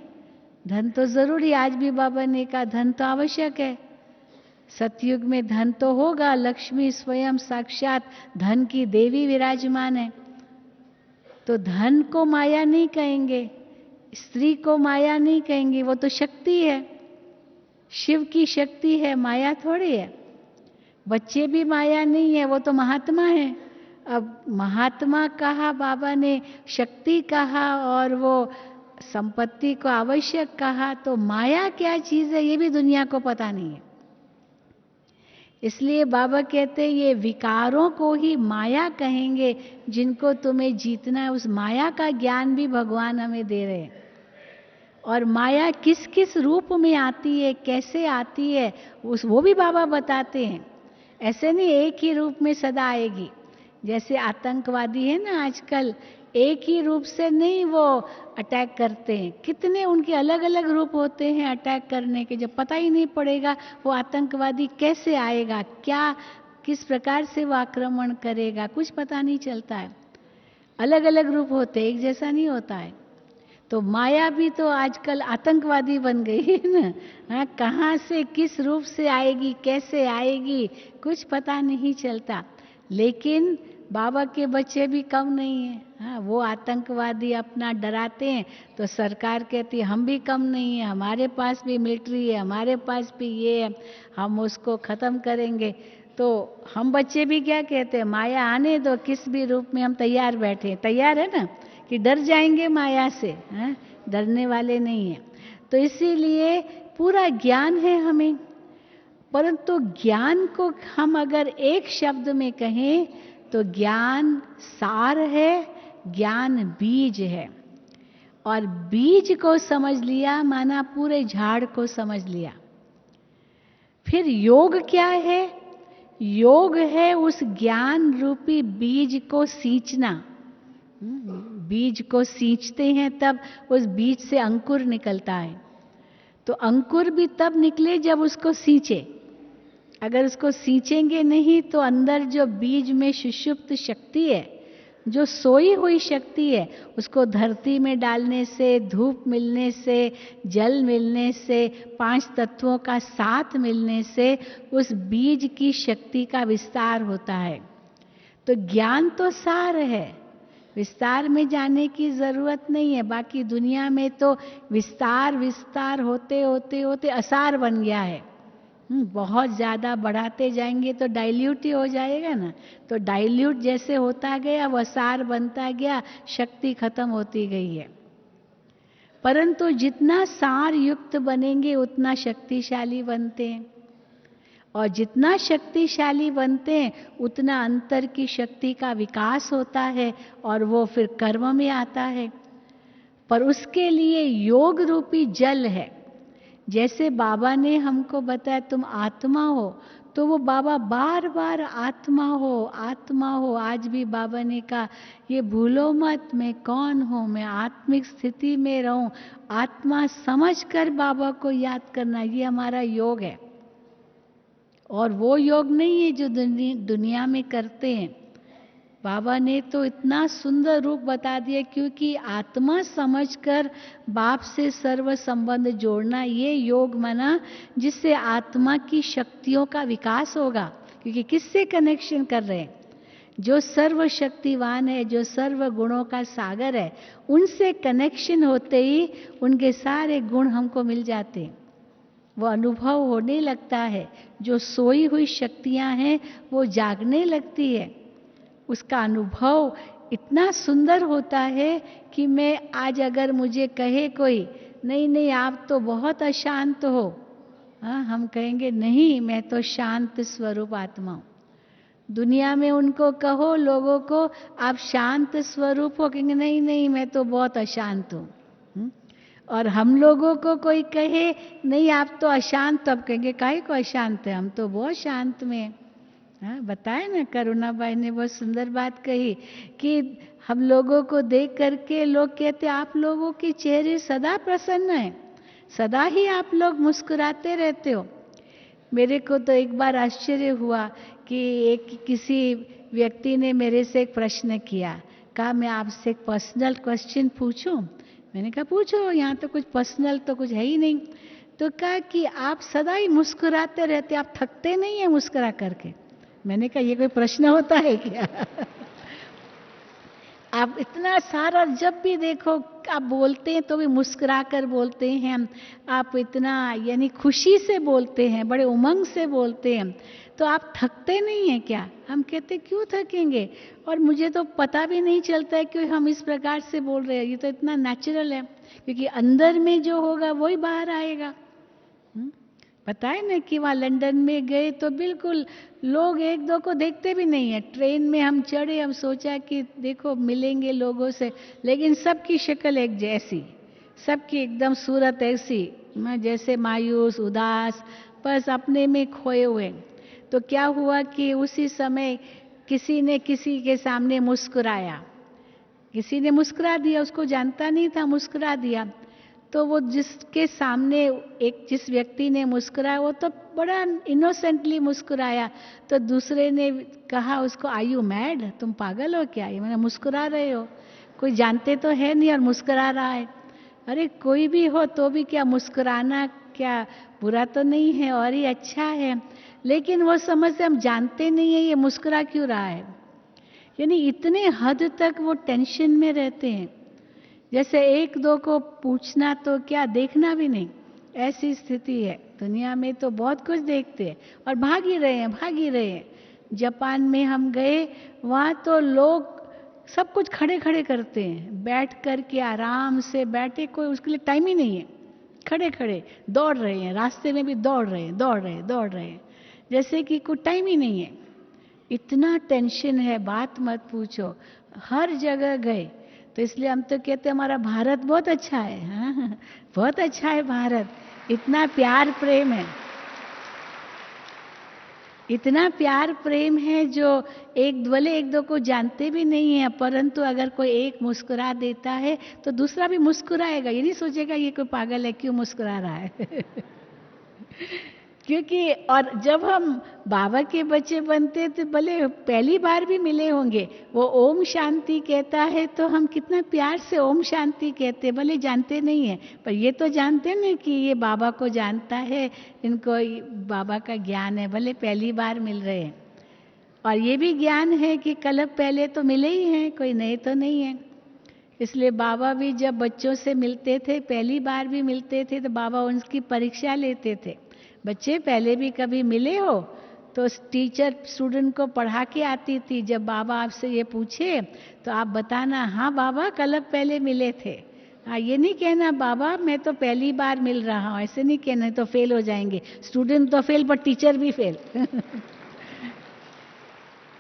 धन तो जरूरी, आज भी बाबा ने कहा धन तो आवश्यक है, सतयुग में धन तो होगा, लक्ष्मी स्वयं साक्षात धन की देवी विराजमान है, तो धन को माया नहीं कहेंगे, स्त्री को माया नहीं कहेंगे, वो तो शक्ति है, शिव की शक्ति है, माया थोड़ी है। बच्चे भी माया नहीं है, वो तो महात्मा है, अब महात्मा कहा बाबा ने, शक्ति कहा और वो संपत्ति को आवश्यक कहा, तो माया क्या चीज है ये भी दुनिया को पता नहीं है। इसलिए बाबा कहते हैं ये विकारों को ही माया कहेंगे, जिनको तुम्हें जीतना है। उस माया का ज्ञान भी भगवान हमें दे रहे हैं। और माया किस किस रूप में आती है, कैसे आती है, वो भी बाबा बताते हैं। ऐसे नहीं एक ही रूप में सदा आएगी। जैसे आतंकवादी है ना आजकल, एक ही रूप से नहीं वो अटैक करते हैं, कितने उनके अलग अलग रूप होते हैं अटैक करने के, जब पता ही नहीं पड़ेगा वो आतंकवादी कैसे आएगा, क्या किस प्रकार से वो आक्रमण करेगा, कुछ पता नहीं चलता है। अलग अलग रूप होते हैं, एक जैसा नहीं होता है। तो माया भी तो आजकल आतंकवादी बन गई है ना। हाँ, कहाँ से किस रूप से आएगी, कैसे आएगी, कुछ पता नहीं चलता। लेकिन बाबा के बच्चे भी कम नहीं है। हाँ, वो आतंकवादी अपना डराते हैं तो सरकार कहती है हम भी कम नहीं है, हमारे पास भी मिलिट्री है, हमारे पास भी ये है, हम उसको खत्म करेंगे। तो हम बच्चे भी क्या कहते हैं, माया आने दो, किस भी रूप में हम तैयार बैठे, तैयार है ना, कि डर जाएंगे माया से। हाँ, डरने वाले नहीं है। तो इसीलिए पूरा ज्ञान है हमें, परंतु ज्ञान को हम अगर एक शब्द में कहें तो ज्ञान सार है, ज्ञान बीज है। और बीज को समझ लिया माना पूरे झाड़ को समझ लिया। फिर योग क्या है? योग है उस ज्ञान रूपी बीज को सींचना। बीज को सींचते हैं तब उस बीज से अंकुर निकलता है। तो अंकुर भी तब निकले जब उसको सींचे। अगर उसको सींचेंगे नहीं तो अंदर जो बीज में सुषुप्त शक्ति है, जो सोई हुई शक्ति है, उसको धरती में डालने से, धूप मिलने से, जल मिलने से, 5 तत्वों का साथ मिलने से उस बीज की शक्ति का विस्तार होता है। तो ज्ञान तो सार है, विस्तार में जाने की जरूरत नहीं है। बाकी दुनिया में तो विस्तार विस्तार होते होते होते असार बन गया है। बहुत ज्यादा बढ़ाते जाएंगे तो डाइल्यूट ही हो जाएगा ना। तो डाइल्यूट जैसे होता गया वो असार बनता गया, शक्ति खत्म होती गई है। परंतु जितना सार युक्त बनेंगे उतना शक्तिशाली बनते हैं, और जितना शक्तिशाली बनते हैं उतना अंतर की शक्ति का विकास होता है और वो फिर कर्म में आता है। पर उसके लिए योग रूपी जल है। जैसे बाबा ने हमको बताया तुम आत्मा हो, तो वो बाबा बार बार आत्मा हो आत्मा हो। आज भी बाबा ने कहा ये भूलो मत मैं कौन हूँ, मैं आत्मिक स्थिति में रहूं। आत्मा समझकर बाबा को याद करना, ये हमारा योग है। और वो योग नहीं है जो दुनिया में करते हैं। बाबा ने तो इतना सुंदर रूप बता दिया, क्योंकि आत्मा समझकर बाप से सर्व संबंध जोड़ना, ये योग माना जिससे आत्मा की शक्तियों का विकास होगा। क्योंकि किससे कनेक्शन कर रहे हैं? जो सर्वशक्तिवान है, जो सर्व गुणों का सागर है, उनसे कनेक्शन होते ही उनके सारे गुण हमको मिल जाते हैं। वो अनुभव होने लगता है। जो सोई हुई शक्तियां हैं वो जागने लगती है। उसका अनुभव इतना सुंदर होता है कि मैं आज अगर मुझे कहे कोई नहीं नहीं आप तो बहुत अशांत हो, हाँ, हम कहेंगे नहीं मैं तो शांत स्वरूप आत्मा हूं। दुनिया में उनको कहो लोगों को आप शांत स्वरूप हो, कहेंगे नहीं नहीं मैं तो बहुत अशांत हूं। और हम लोगों को कोई कहे नहीं आप तो अशांत, तब कहेंगे काहे को अशांत है, हम तो बहुत शांत में हैं। हाँ, बताए ना, करुणा बाई ने बहुत सुंदर बात कही कि हम लोगों को देख करके लोग कहते आप लोगों के चेहरे सदा प्रसन्न हैं, सदा ही आप लोग मुस्कुराते रहते हो। मेरे को तो एक बार आश्चर्य हुआ कि किसी व्यक्ति ने मेरे से एक प्रश्न किया, कहा मैं आपसे एक पर्सनल क्वेश्चन पूछूं? मैंने कहा पूछो, यहाँ तो कुछ पर्सनल तो कुछ है ही नहीं। तो कहा कि आप सदा ही मुस्कुराते रहते, आप थकते नहीं है मुस्कुरा करके। मैंने कहा ये कोई प्रश्न होता है क्या? आप इतना सारा जब भी देखो आप बोलते हैं तो भी मुस्कुरा कर बोलते हैं, आप इतना यानी खुशी से बोलते हैं, बड़े उमंग से बोलते हैं, तो आप थकते नहीं हैं क्या? हम कहते क्यों थकेंगे, और मुझे तो पता भी नहीं चलता है कि हम इस प्रकार से बोल रहे हैं, ये तो इतना नेचुरल है, क्योंकि अंदर में जो होगा वही बाहर आएगा। पता है ना कि वहाँ लंदन में गए तो बिल्कुल लोग एक दो को देखते भी नहीं है। ट्रेन में हम चढ़े, हम सोचा कि देखो मिलेंगे लोगों से, लेकिन सबकी शक्ल एक जैसी, सबकी एकदम सूरत ऐसी, मैं जैसे मायूस उदास, बस अपने में खोए हुए। तो क्या हुआ कि उसी समय किसी ने किसी के सामने मुस्कुराया, किसी ने मुस्कुरा दिया, उसको जानता नहीं था, मुस्कुरा दिया। तो वो जिसके सामने एक जिस व्यक्ति ने मुस्कुराया वो तो बड़ा इनोसेंटली मुस्कुराया, तो दूसरे ने कहा उसको, आर यू मैड, तुम पागल हो क्या, ये मैंने मुस्कुरा रहे हो, कोई जानते तो है नहीं और मुस्कुरा रहा है। अरे कोई भी हो तो भी क्या मुस्कुराना क्या बुरा तो नहीं है और ही अच्छा है, लेकिन वो समझते हम जानते नहीं है ये मुस्कुरा क्यों रहा है, यानी इतने हद तक वो टेंशन में रहते हैं, जैसे एक दो को पूछना तो क्या देखना भी नहीं, ऐसी स्थिति है। दुनिया में तो बहुत कुछ देखते हैं और भाग ही रहे हैं, भाग ही रहे हैं। जापान में हम गए, वहाँ तो लोग सब कुछ खड़े खड़े करते हैं, बैठ कर के आराम से बैठे, कोई उसके लिए टाइम ही नहीं है, खड़े खड़े दौड़ रहे हैं, रास्ते में भी दौड़ रहे हैं, दौड़ रहे हैं, दौड़ रहे हैं, जैसे कि कोई टाइम ही नहीं है। इतना टेंशन है, बात मत पूछो, हर जगह गए। तो इसलिए हम तो कहते हैं हमारा भारत बहुत अच्छा है, हाँ? बहुत अच्छा है भारत, इतना प्यार प्रेम है, इतना प्यार प्रेम है, जो एक भले एक दो को जानते भी नहीं है, परंतु अगर कोई एक मुस्कुरा देता है तो दूसरा भी मुस्कुराएगा, ये नहीं सोचेगा ये कोई पागल है क्यों मुस्कुरा रहा है। क्योंकि और जब हम बाबा के बच्चे बनते तो भले पहली बार भी मिले होंगे, वो ओम शांति कहता है तो हम कितना प्यार से ओम शांति कहते, भले जानते नहीं है, पर ये तो जानते हैं ना कि ये बाबा को जानता है, इनको बाबा का ज्ञान है, भले पहली बार मिल रहे हैं। और ये भी ज्ञान है कि कल पहले तो मिले ही हैं, कोई नए तो नहीं है। इसलिए बाबा भी जब बच्चों से मिलते थे, पहली बार भी मिलते थे, तो बाबा उनकी परीक्षा लेते थे, बच्चे पहले भी कभी मिले हो? तो टीचर स्टूडेंट को पढ़ा के आती थी, जब बाबा आपसे ये पूछे तो आप बताना, हाँ बाबा कल पहले मिले थे। हाँ, ये नहीं कहना बाबा मैं तो पहली बार मिल रहा हूँ, ऐसे नहीं कहना, तो फेल हो जाएंगे, स्टूडेंट तो फेल पर टीचर भी फेल।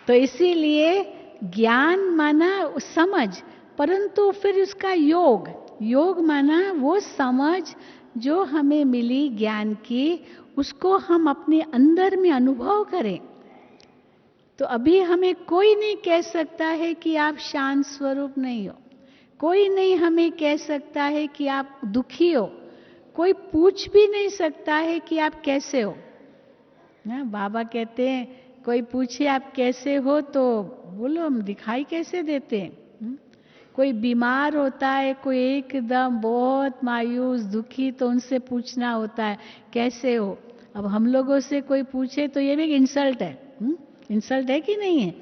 तो इसीलिए ज्ञान माना समझ, परंतु फिर उसका योग, योग माना वो समझ जो हमें मिली ज्ञान की, उसको हम अपने अंदर में अनुभव करें। तो अभी हमें कोई नहीं कह सकता है कि आप शांत स्वरूप नहीं हो, कोई नहीं हमें कह सकता है कि आप दुखी हो, कोई पूछ भी नहीं सकता है कि आप कैसे हो ना। बाबा कहते हैं कोई पूछे आप कैसे हो तो बोलो हम दिखाई कैसे देते हैं। कोई बीमार होता है, कोई एकदम बहुत मायूस दुखी, तो उनसे पूछना होता है कैसे हो। अब हम लोगों से कोई पूछे तो ये भी इंसल्ट है, इंसल्ट है कि नहीं है?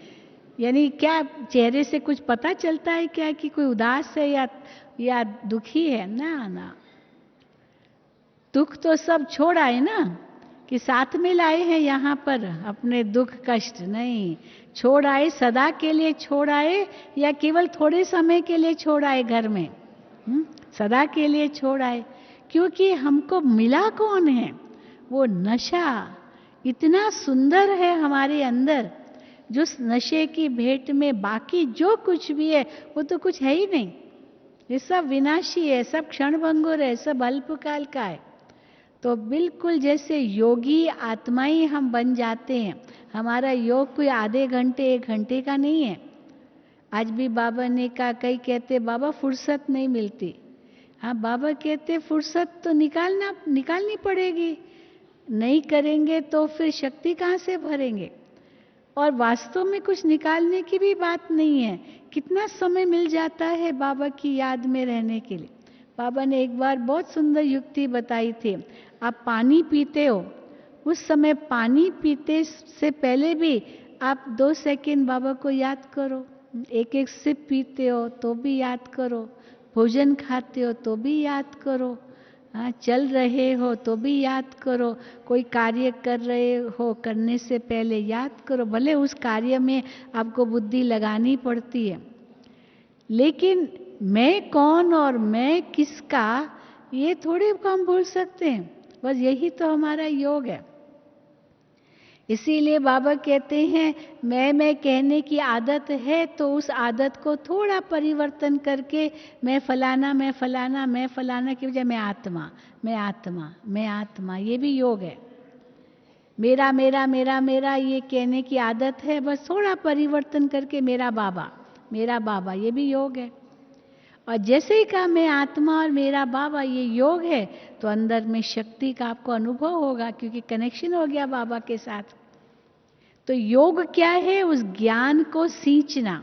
यानी क्या चेहरे से कुछ पता चलता है क्या कि कोई उदास है या दुखी है? ना ना, दुख तो सब छोड़ आए ना, कि साथ में लाए हैं यहाँ पर अपने दुख कष्ट, नहीं छोड़ आए, सदा के लिए छोड़ आए या केवल थोड़े समय के लिए छोड़ आए घर में? सदा के लिए छोड़ आए, क्योंकि हमको मिला कौन है? वो नशा इतना सुंदर है हमारे अंदर, जो नशे की भेंट में बाकी जो कुछ भी है वो तो कुछ है ही नहीं, ये सब विनाशी है, सब क्षणभंगुर है, सब अल्पकाल का है। तो बिल्कुल जैसे योगी आत्माएं हम बन जाते हैं, हमारा योग कोई आधे घंटे एक घंटे का नहीं है। आज भी बाबा ने कहा, कई कहते बाबा फुर्सत नहीं मिलती, हाँ बाबा कहते फुर्सत तो निकालनी पड़ेगी, नहीं करेंगे तो फिर शक्ति कहाँ से भरेंगे। और वास्तव में कुछ निकालने की भी बात नहीं है, कितना समय मिल जाता है बाबा की याद में रहने के लिए। बाबा ने एक बार बहुत सुंदर युक्ति बताई थी, आप पानी पीते हो, उस समय पानी पीते से पहले भी आप 2 सेकंड बाबा को याद करो, एक एक सिप पीते हो तो भी याद करो, भोजन खाते हो तो भी याद करो, हाँ, चल रहे हो तो भी याद करो, कोई कार्य कर रहे हो करने से पहले याद करो। भले उस कार्य में आपको बुद्धि लगानी पड़ती है, लेकिन मैं कौन और मैं किसका ये थोड़े हम भूल सकते हैं। बस यही तो हमारा योग है। इसीलिए बाबा कहते हैं मैं कहने की आदत है तो उस आदत को थोड़ा परिवर्तन करके मैं फलाना मैं फलाना मैं फलाना की बजाय मैं आत्मा मैं आत्मा मैं आत्मा, ये भी योग है। मेरा मेरा मेरा मेरा ये कहने की आदत है, बस थोड़ा परिवर्तन करके मेरा बाबा, ये भी योग है। और जैसे ही कहा मैं आत्मा और मेरा बाबा, ये योग है, तो अंदर में शक्ति का आपको अनुभव होगा, क्योंकि कनेक्शन हो गया बाबा के साथ। तो योग क्या है? उस ज्ञान को सींचना,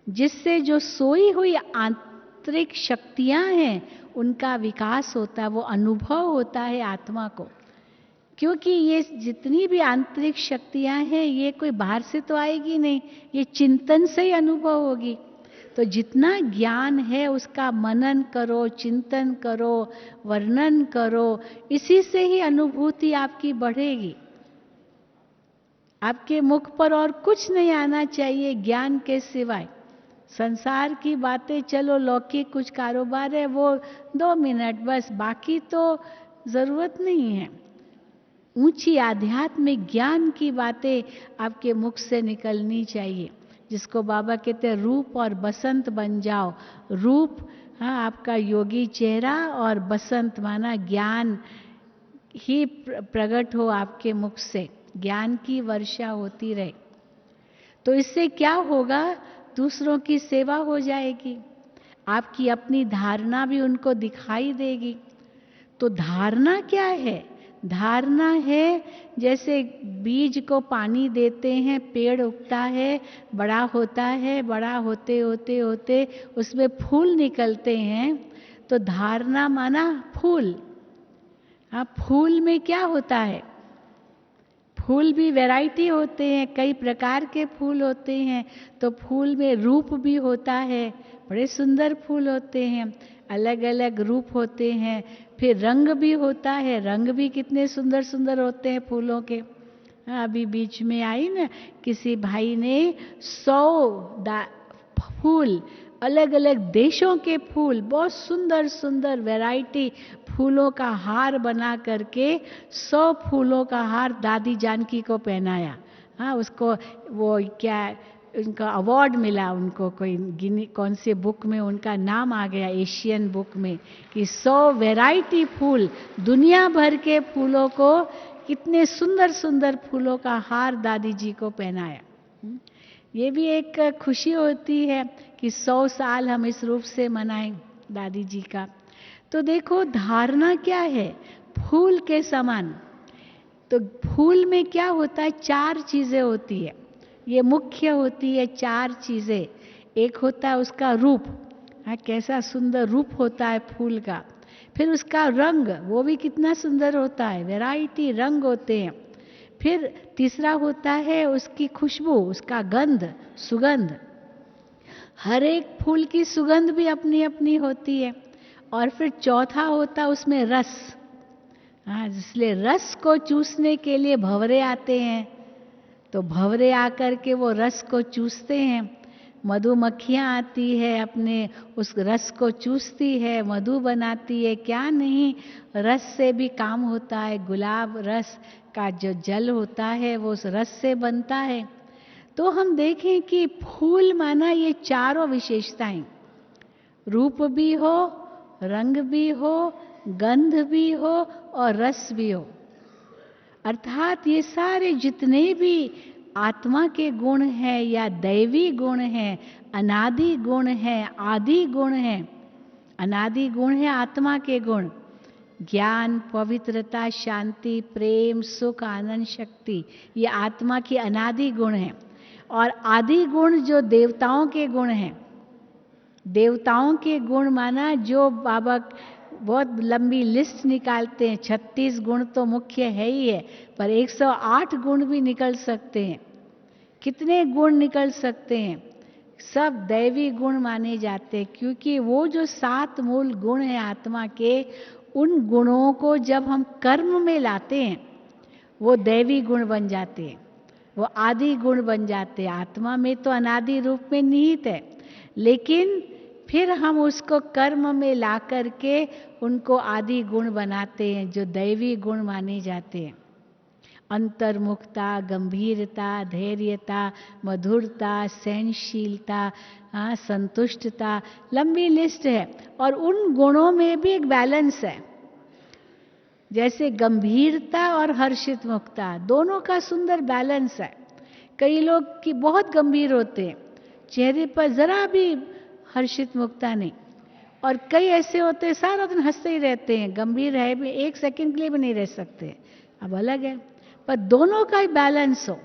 जिससे जो सोई हुई आंतरिक शक्तियां हैं उनका विकास होता है, वो अनुभव होता है आत्मा को। क्योंकि ये जितनी भी आंतरिक शक्तियां हैं ये कोई बाहर से तो आएगी नहीं, ये चिंतन से ही अनुभव होगी। तो जितना ज्ञान है उसका मनन करो, चिंतन करो, वर्णन करो, इसी से ही अनुभूति आपकी बढ़ेगी। आपके मुख पर और कुछ नहीं आना चाहिए ज्ञान के सिवाय। संसार की बातें चलो, लौकिक कुछ कारोबार है वो 2 मिनट बस, बाकी तो जरूरत नहीं है। ऊंची आध्यात्मिक ज्ञान की बातें आपके मुख से निकलनी चाहिए, जिसको बाबा कहते हैं रूप और बसंत बन जाओ। रूप, हाँ, आपका योगी चेहरा, और बसंत माना ज्ञान ही प्रकट हो आपके मुख से, ज्ञान की वर्षा होती रहे। तो इससे क्या होगा? दूसरों की सेवा हो जाएगी, आपकी अपनी धारणा भी उनको दिखाई देगी। तो धारणा क्या है? धारणा है जैसे बीज को पानी देते हैं, पेड़ उगता है, बड़ा होता है, बड़ा होते होते होते उसमें फूल निकलते हैं। तो धारणा माना फूल। हाँ, फूल में क्या होता है? फूल भी वैरायटी होते हैं, कई प्रकार के फूल होते हैं। तो फूल में रूप भी होता है, बड़े सुंदर फूल होते हैं, अलग अलग रूप होते हैं। फिर रंग भी होता है, रंग भी कितने सुंदर सुंदर होते हैं फूलों के। अभी बीच में आई ना, किसी भाई ने 100 फूल, अलग अलग देशों के फूल, बहुत सुंदर सुंदर वैरायटी फूलों का हार बना करके 100 फूलों का हार दादी जानकी को पहनाया। हाँ, उसको वो क्या उनका अवार्ड मिला, उनको कोई गिनी कौन से बुक में उनका नाम आ गया, एशियन बुक में, कि 100 वैरायटी फूल, दुनिया भर के फूलों को, कितने सुंदर सुंदर फूलों का हार दादी जी को पहनाया। ये भी एक खुशी होती है कि 100 साल हम इस रूप से मनाएं दादी जी का। तो देखो धारणा क्या है? फूल के समान। तो फूल में क्या होता है? 4 चीजें होती है, ये मुख्य होती है 4 चीजें। एक होता है उसका रूप, हाँ, कैसा सुंदर रूप होता है फूल का। फिर उसका रंग, वो भी कितना सुंदर होता है, वैरायटी रंग होते हैं। फिर तीसरा होता है उसकी खुशबू, उसका गंध, सुगंध। हर एक फूल की सुगंध भी अपनी अपनी होती है। और फिर चौथा होता है उसमें रस। हाँ, इसलिए रस को चूसने के लिए भंवरे आते हैं, तो भंवरे आकर के वो रस को चूसते हैं। मधुमक्खियाँ आती है, अपने उस रस को चूसती है, मधु बनाती है। क्या नहीं, रस से भी काम होता है। गुलाब रस का जो जल होता है वो उस रस से बनता है। तो हम देखें कि फूल माना ये चारों विशेषताएं, रूप भी हो, रंग भी हो, गंध भी हो और रस भी हो। अर्थात ये सारे जितने भी आत्मा के गुण हैं या दैवी गुण हैं, अनादि गुण हैं, आदि गुण हैं। अनादि गुण है आत्मा के गुण, ज्ञान, पवित्रता, शांति, प्रेम, सुख, आनंद, शक्ति, ये आत्मा की अनादि गुण हैं। और आदि गुण जो देवताओं के गुण हैं। देवताओं के गुण माना जो बाबा बहुत लंबी लिस्ट निकालते हैं, 36 गुण तो मुख्य है ही है, पर 108 गुण भी निकल सकते हैं। कितने गुण निकल सकते हैं? सब दैवी गुण माने जाते हैं, क्योंकि वो जो 7 मूल गुण हैं आत्मा के, उन गुणों को जब हम कर्म में लाते हैं वो दैवी गुण बन जाते हैं, वो आदि गुण बन जाते हैं। आत्मा में तो अनादि रूप में निहित है, लेकिन फिर हम उसको कर्म में ला करके उनको आदि गुण बनाते हैं जो दैवी गुण माने जाते हैं। अंतर्मुखता, गंभीरता, धैर्यता, मधुरता, सहनशीलता, संतुष्टता, लंबी लिस्ट है। और उन गुणों में भी एक बैलेंस है, जैसे गंभीरता और हर्षित मुक्ता, दोनों का सुंदर बैलेंस है। कई लोग की बहुत गंभीर होते हैं, चेहरे पर जरा भी हर्षित मुक्ता नहीं, और कई ऐसे होते हैं सारा दिन हंसते ही रहते हैं, गंभीर है भी, एक सेकंड के लिए भी नहीं रह सकते। अब अलग है, पर दोनों का ही बैलेंस हो।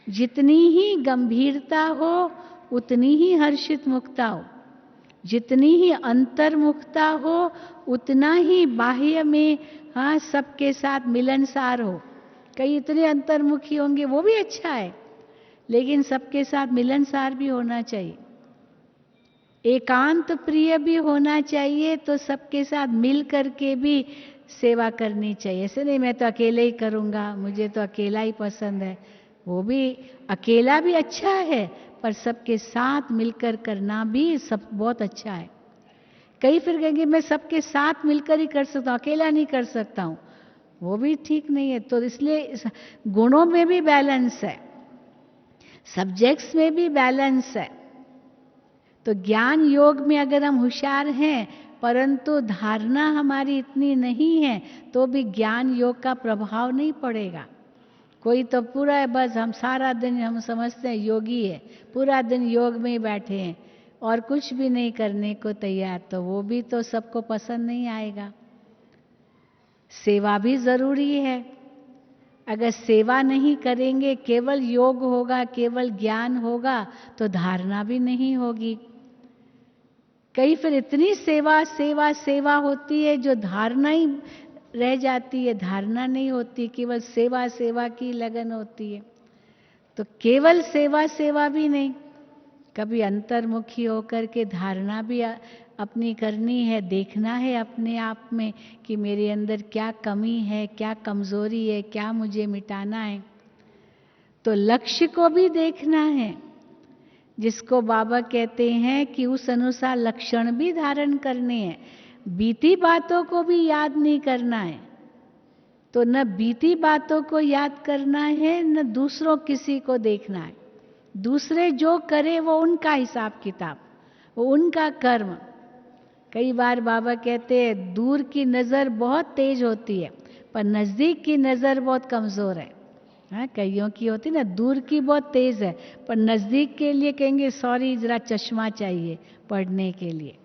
जितनी ही गंभीरता हो उतनी ही हर्षित मुक्ता हो, जितनी ही अंतर्मुखता हो उतना ही बाह्य में सबके साथ मिलनसार हो। कई इतने अंतर्मुखी होंगे, वो भी अच्छा है, लेकिन सबके साथ मिलनसार भी होना चाहिए। एकांत प्रिय भी होना चाहिए, तो सबके साथ मिल करके भी सेवा करनी चाहिए। ऐसे नहीं मैं तो अकेले ही करूँगा, मुझे तो अकेला ही पसंद है। वो भी अकेला भी अच्छा है, पर सबके साथ मिलकर करना भी सब बहुत अच्छा है। कई फिर कहेंगे मैं सबके साथ मिलकर ही कर सकता हूँ, अकेला नहीं कर सकता हूँ, वो भी ठीक नहीं है। तो इसलिए गुणों में भी बैलेंस है, सब्जेक्ट्स में भी बैलेंस है। तो ज्ञान योग में अगर हम होशियार हैं परंतु धारणा हमारी इतनी नहीं है, तो भी ज्ञान योग का प्रभाव नहीं पड़ेगा। कोई तो पूरा है, बस हम सारा दिन हम समझते हैं योगी है, पूरा दिन योग में ही बैठे हैं और कुछ भी नहीं करने को तैयार, तो वो भी तो सबको पसंद नहीं आएगा। सेवा भी जरूरी है। अगर सेवा नहीं करेंगे, केवल योग होगा, केवल ज्ञान होगा, तो धारणा भी नहीं होगी। कई फिर इतनी सेवा सेवा सेवा होती है जो धारणा ही रह जाती है, धारणा नहीं होती, केवल सेवा सेवा की लगन होती है। तो केवल सेवा सेवा भी नहीं, कभी अंतर्मुखी होकर के धारणा भी अपनी करनी है, देखना है अपने आप में कि मेरे अंदर क्या कमी है, क्या कमजोरी है, क्या मुझे मिटाना है। तो लक्ष्य को भी देखना है, जिसको बाबा कहते हैं कि उस अनुसार लक्षण भी धारण करने हैं। बीती बातों को भी याद नहीं करना है, तो न बीती बातों को याद करना है, न दूसरों किसी को देखना है। दूसरे जो करे वो उनका हिसाब किताब, वो उनका कर्म। कई बार बाबा कहते हैं दूर की नज़र बहुत तेज होती है, पर नज़दीक की नज़र बहुत कमज़ोर है। कईयों की होती ना, दूर की बहुत तेज है, पर नजदीक के लिए कहेंगे सॉरी जरा चश्मा चाहिए पढ़ने के लिए।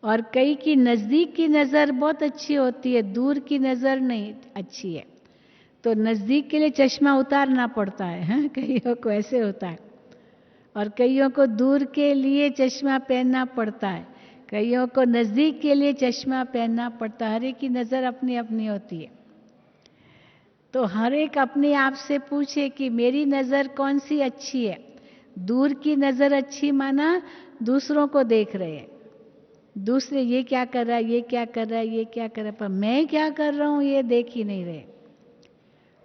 और कई की नजदीक की नजर बहुत अच्छी होती है, दूर की नजर नहीं अच्छी है, तो नजदीक के लिए चश्मा उतारना पड़ता है। कईयों को ऐसे होता है, और कईयों को दूर के लिए चश्मा पहनना पड़ता है, कईयों को नजदीक के लिए चश्मा पहनना पड़ता है। हर एक की नजर अपनी अपनी होती है। तो हर एक अपने आप से पूछे कि मेरी नज़र कौन सी अच्छी है। दूर की नज़र अच्छी माना दूसरों को देख रहे हैं, दूसरे ये क्या कर रहा है, ये क्या कर रहा है, ये क्या कर रहा है, पर मैं क्या कर रहा हूँ ये देख ही नहीं रहे।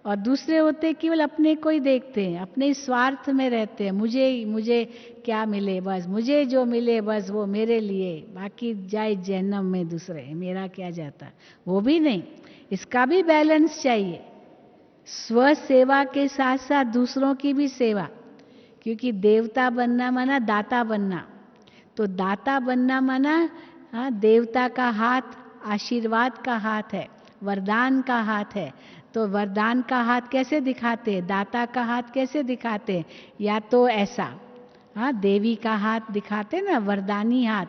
और दूसरे होते केवल अपने को ही देखते हैं, अपने स्वार्थ में रहते हैं, मुझे क्या मिले बस, मुझे जो मिले बस वो मेरे लिए, बाकी जाए जहन्नम में दूसरे, मेरा क्या जाता। वो भी नहीं, इसका भी बैलेंस चाहिए। स्व सेवा के साथ साथ दूसरों की भी सेवा, क्योंकि देवता बनना माना दाता बनना। तो दाता बनना माना देवता का हाथ आशीर्वाद का हाथ है, वरदान का हाथ है। तो वरदान का हाथ कैसे दिखाते हैं, दाता का हाथ कैसे दिखाते हैं? या तो ऐसा, देवी का हाथ दिखाते ना वरदानी हाथ,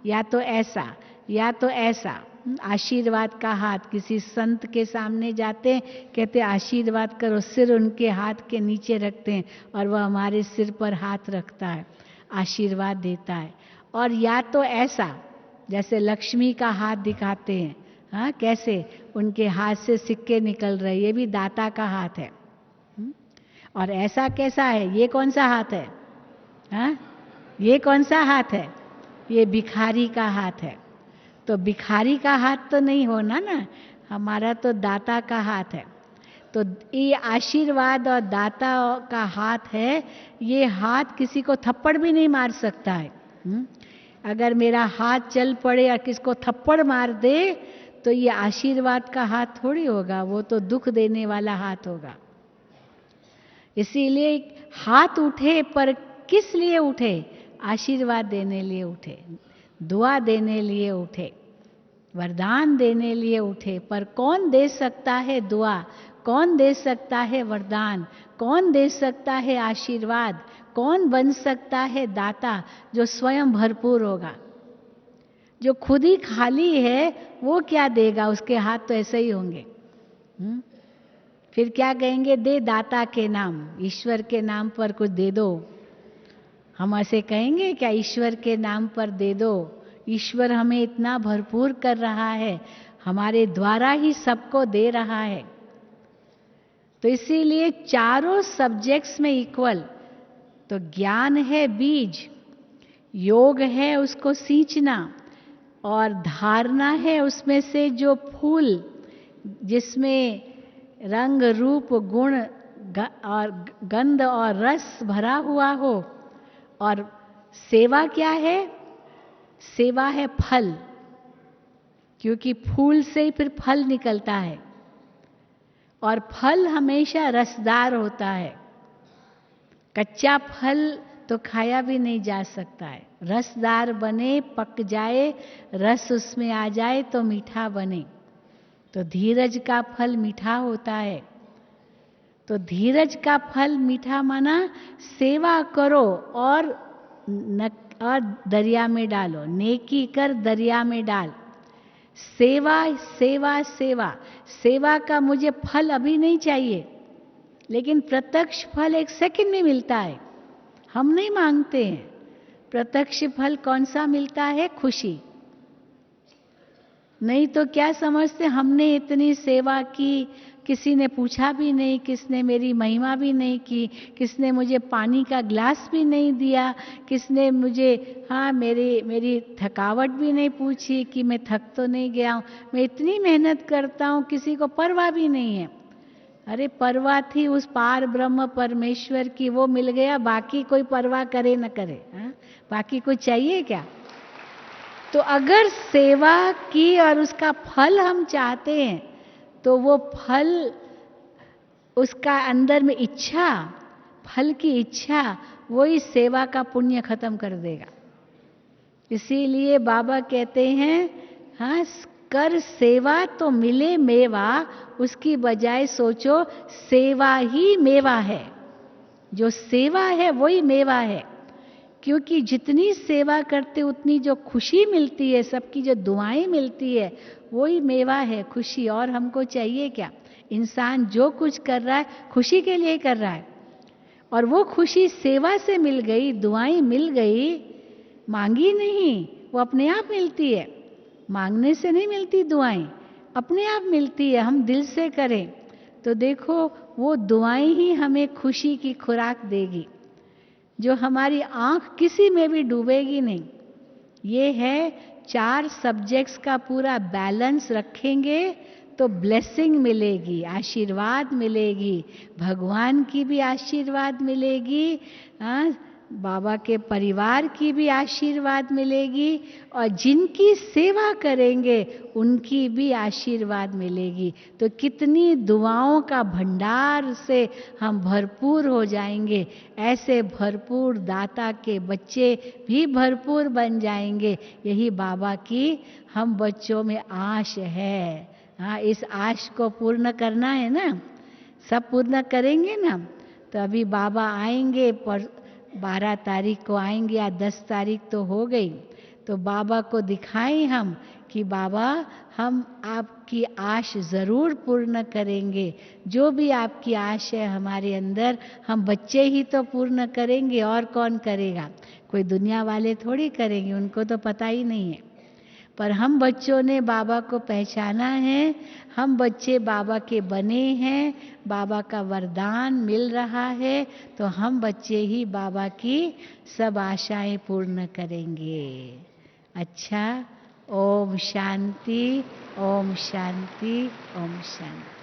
या तो ऐसा या तो ऐसा आशीर्वाद का हाथ। किसी संत के सामने जाते हैं, कहते आशीर्वाद करो, सिर उनके हाथ के नीचे रखते हैं और वह हमारे सिर पर हाथ रखता है, आशीर्वाद देता है। और या तो ऐसा, जैसे लक्ष्मी का हाथ दिखाते हैं, कैसे उनके हाथ से सिक्के निकल रहे, ये भी दाता का हाथ है। और ऐसा कैसा है, ये कौन सा हाथ है? हाँ, ये कौन सा हाथ है? ये भिखारी का हाथ है। तो भिखारी का हाथ तो नहीं होना ना, हमारा तो दाता का हाथ है। तो ये आशीर्वाद और दाता का हाथ है। ये हाथ किसी को थप्पड़ भी नहीं मार सकता है। अगर मेरा हाथ चल पड़े और किसको थप्पड़ मार दे तो ये आशीर्वाद का हाथ थोड़ी होगा, वो तो दुख देने वाला हाथ होगा। इसीलिए हाथ उठे पर किस लिए उठे? आशीर्वाद देने लिए उठे, दुआ देने लिए उठे, वरदान देने लिए उठे। पर कौन दे सकता है दुआ? कौन दे सकता है वरदान? कौन दे सकता है आशीर्वाद? कौन बन सकता है दाता जो स्वयं भरपूर होगा? जो खुद ही खाली है वो क्या देगा? उसके हाथ तो ऐसे ही होंगे। फिर क्या कहेंगे? दे दाता के नाम, ईश्वर के नाम पर कुछ दे दो। हम ऐसे कहेंगे क्या? ईश्वर के नाम पर दे दो। ईश्वर हमें इतना भरपूर कर रहा है, हमारे द्वारा ही सबको दे रहा है। तो इसीलिए चारों सब्जेक्ट्स में इक्वल। तो ज्ञान है बीज, योग है उसको सींचना, और धारणा है उसमें से जो फूल जिसमें रंग रूप गुण और गंध और रस भरा हुआ हो। और सेवा क्या है? सेवा है फल, क्योंकि फूल से ही फिर फल निकलता है, और फल हमेशा रसदार होता है। कच्चा फल तो खाया भी नहीं जा सकता है। रसदार बने, पक जाए, रस उसमें आ जाए तो मीठा बने। तो धीरज का फल मीठा होता है। तो धीरज का फल मीठा माना सेवा करो और दरिया में डालो, नेकी कर दरिया में डाल। सेवा सेवा सेवा। सेवा का मुझे फल अभी नहीं चाहिए, लेकिन प्रत्यक्ष फल 1 सेकंड में मिलता है। हम नहीं मांगते हैं। प्रत्यक्ष फल कौन सा मिलता है? खुशी। नहीं तो क्या समझते? हमने इतनी सेवा की, किसी ने पूछा भी नहीं, किसने मेरी महिमा भी नहीं की, किसने मुझे पानी का ग्लास भी नहीं दिया, किसने मुझे मेरी थकावट भी नहीं पूछी कि मैं थक तो नहीं गया हूँ। मैं इतनी मेहनत करता हूँ, किसी को परवाह भी नहीं है। अरे परवाह थी उस पार ब्रह्म परमेश्वर की, वो मिल गया, बाकी कोई परवाह करे न करे। बाकी कुछ चाहिए क्या? तो अगर सेवा की और उसका फल हम चाहते हैं तो वो फल, उसका अंदर में इच्छा, फल की इच्छा, वही सेवा का पुण्य खत्म कर देगा। इसीलिए बाबा कहते हैं कर सेवा तो मिले मेवा, उसकी बजाय सोचो सेवा ही मेवा है। जो सेवा है वही मेवा है, क्योंकि जितनी सेवा करते उतनी जो खुशी मिलती है, सबकी जो दुआएं मिलती है, वही मेवा है, खुशी। और हमको चाहिए क्या? इंसान जो कुछ कर रहा है खुशी के लिए कर रहा है, और वो खुशी सेवा से मिल गई, दुआएं मिल गई, मांगी नहीं, वो अपने आप मिलती है। मांगने से नहीं मिलती दुआएं, अपने आप मिलती है। हम दिल से करें तो देखो वो दुआएं ही हमें खुशी की खुराक देगी, जो हमारी आंख किसी में भी डूबेगी नहीं। ये है 4 सब्जेक्ट्स का पूरा बैलेंस रखेंगे तो ब्लेसिंग मिलेगी, आशीर्वाद मिलेगी, भगवान की भी आशीर्वाद मिलेगी, बाबा के परिवार की भी आशीर्वाद मिलेगी, और जिनकी सेवा करेंगे उनकी भी आशीर्वाद मिलेगी। तो कितनी दुआओं का भंडार से हम भरपूर हो जाएंगे। ऐसे भरपूर दाता के बच्चे भी भरपूर बन जाएंगे। यही बाबा की हम बच्चों में आश है। इस आश को पूर्ण करना है ना, सब पूर्ण करेंगे ना। तो अभी बाबा आएंगे, पर 12 तारीख को आएंगे, या 10 तारीख तो हो गई। तो बाबा को दिखाएं हम कि बाबा हम आपकी आश जरूर पूर्ण करेंगे। जो भी आपकी आश है हमारे अंदर, हम बच्चे ही तो पूर्ण करेंगे, और कौन करेगा? कोई दुनिया वाले थोड़ी करेंगे, उनको तो पता ही नहीं है। पर हम बच्चों ने बाबा को पहचाना है, हम बच्चे बाबा के बने हैं, बाबा का वरदान मिल रहा है, तो हम बच्चे ही बाबा की सब आशाएं पूर्ण करेंगे। अच्छा, ओम शांति, ओम शांति, ओम शांति।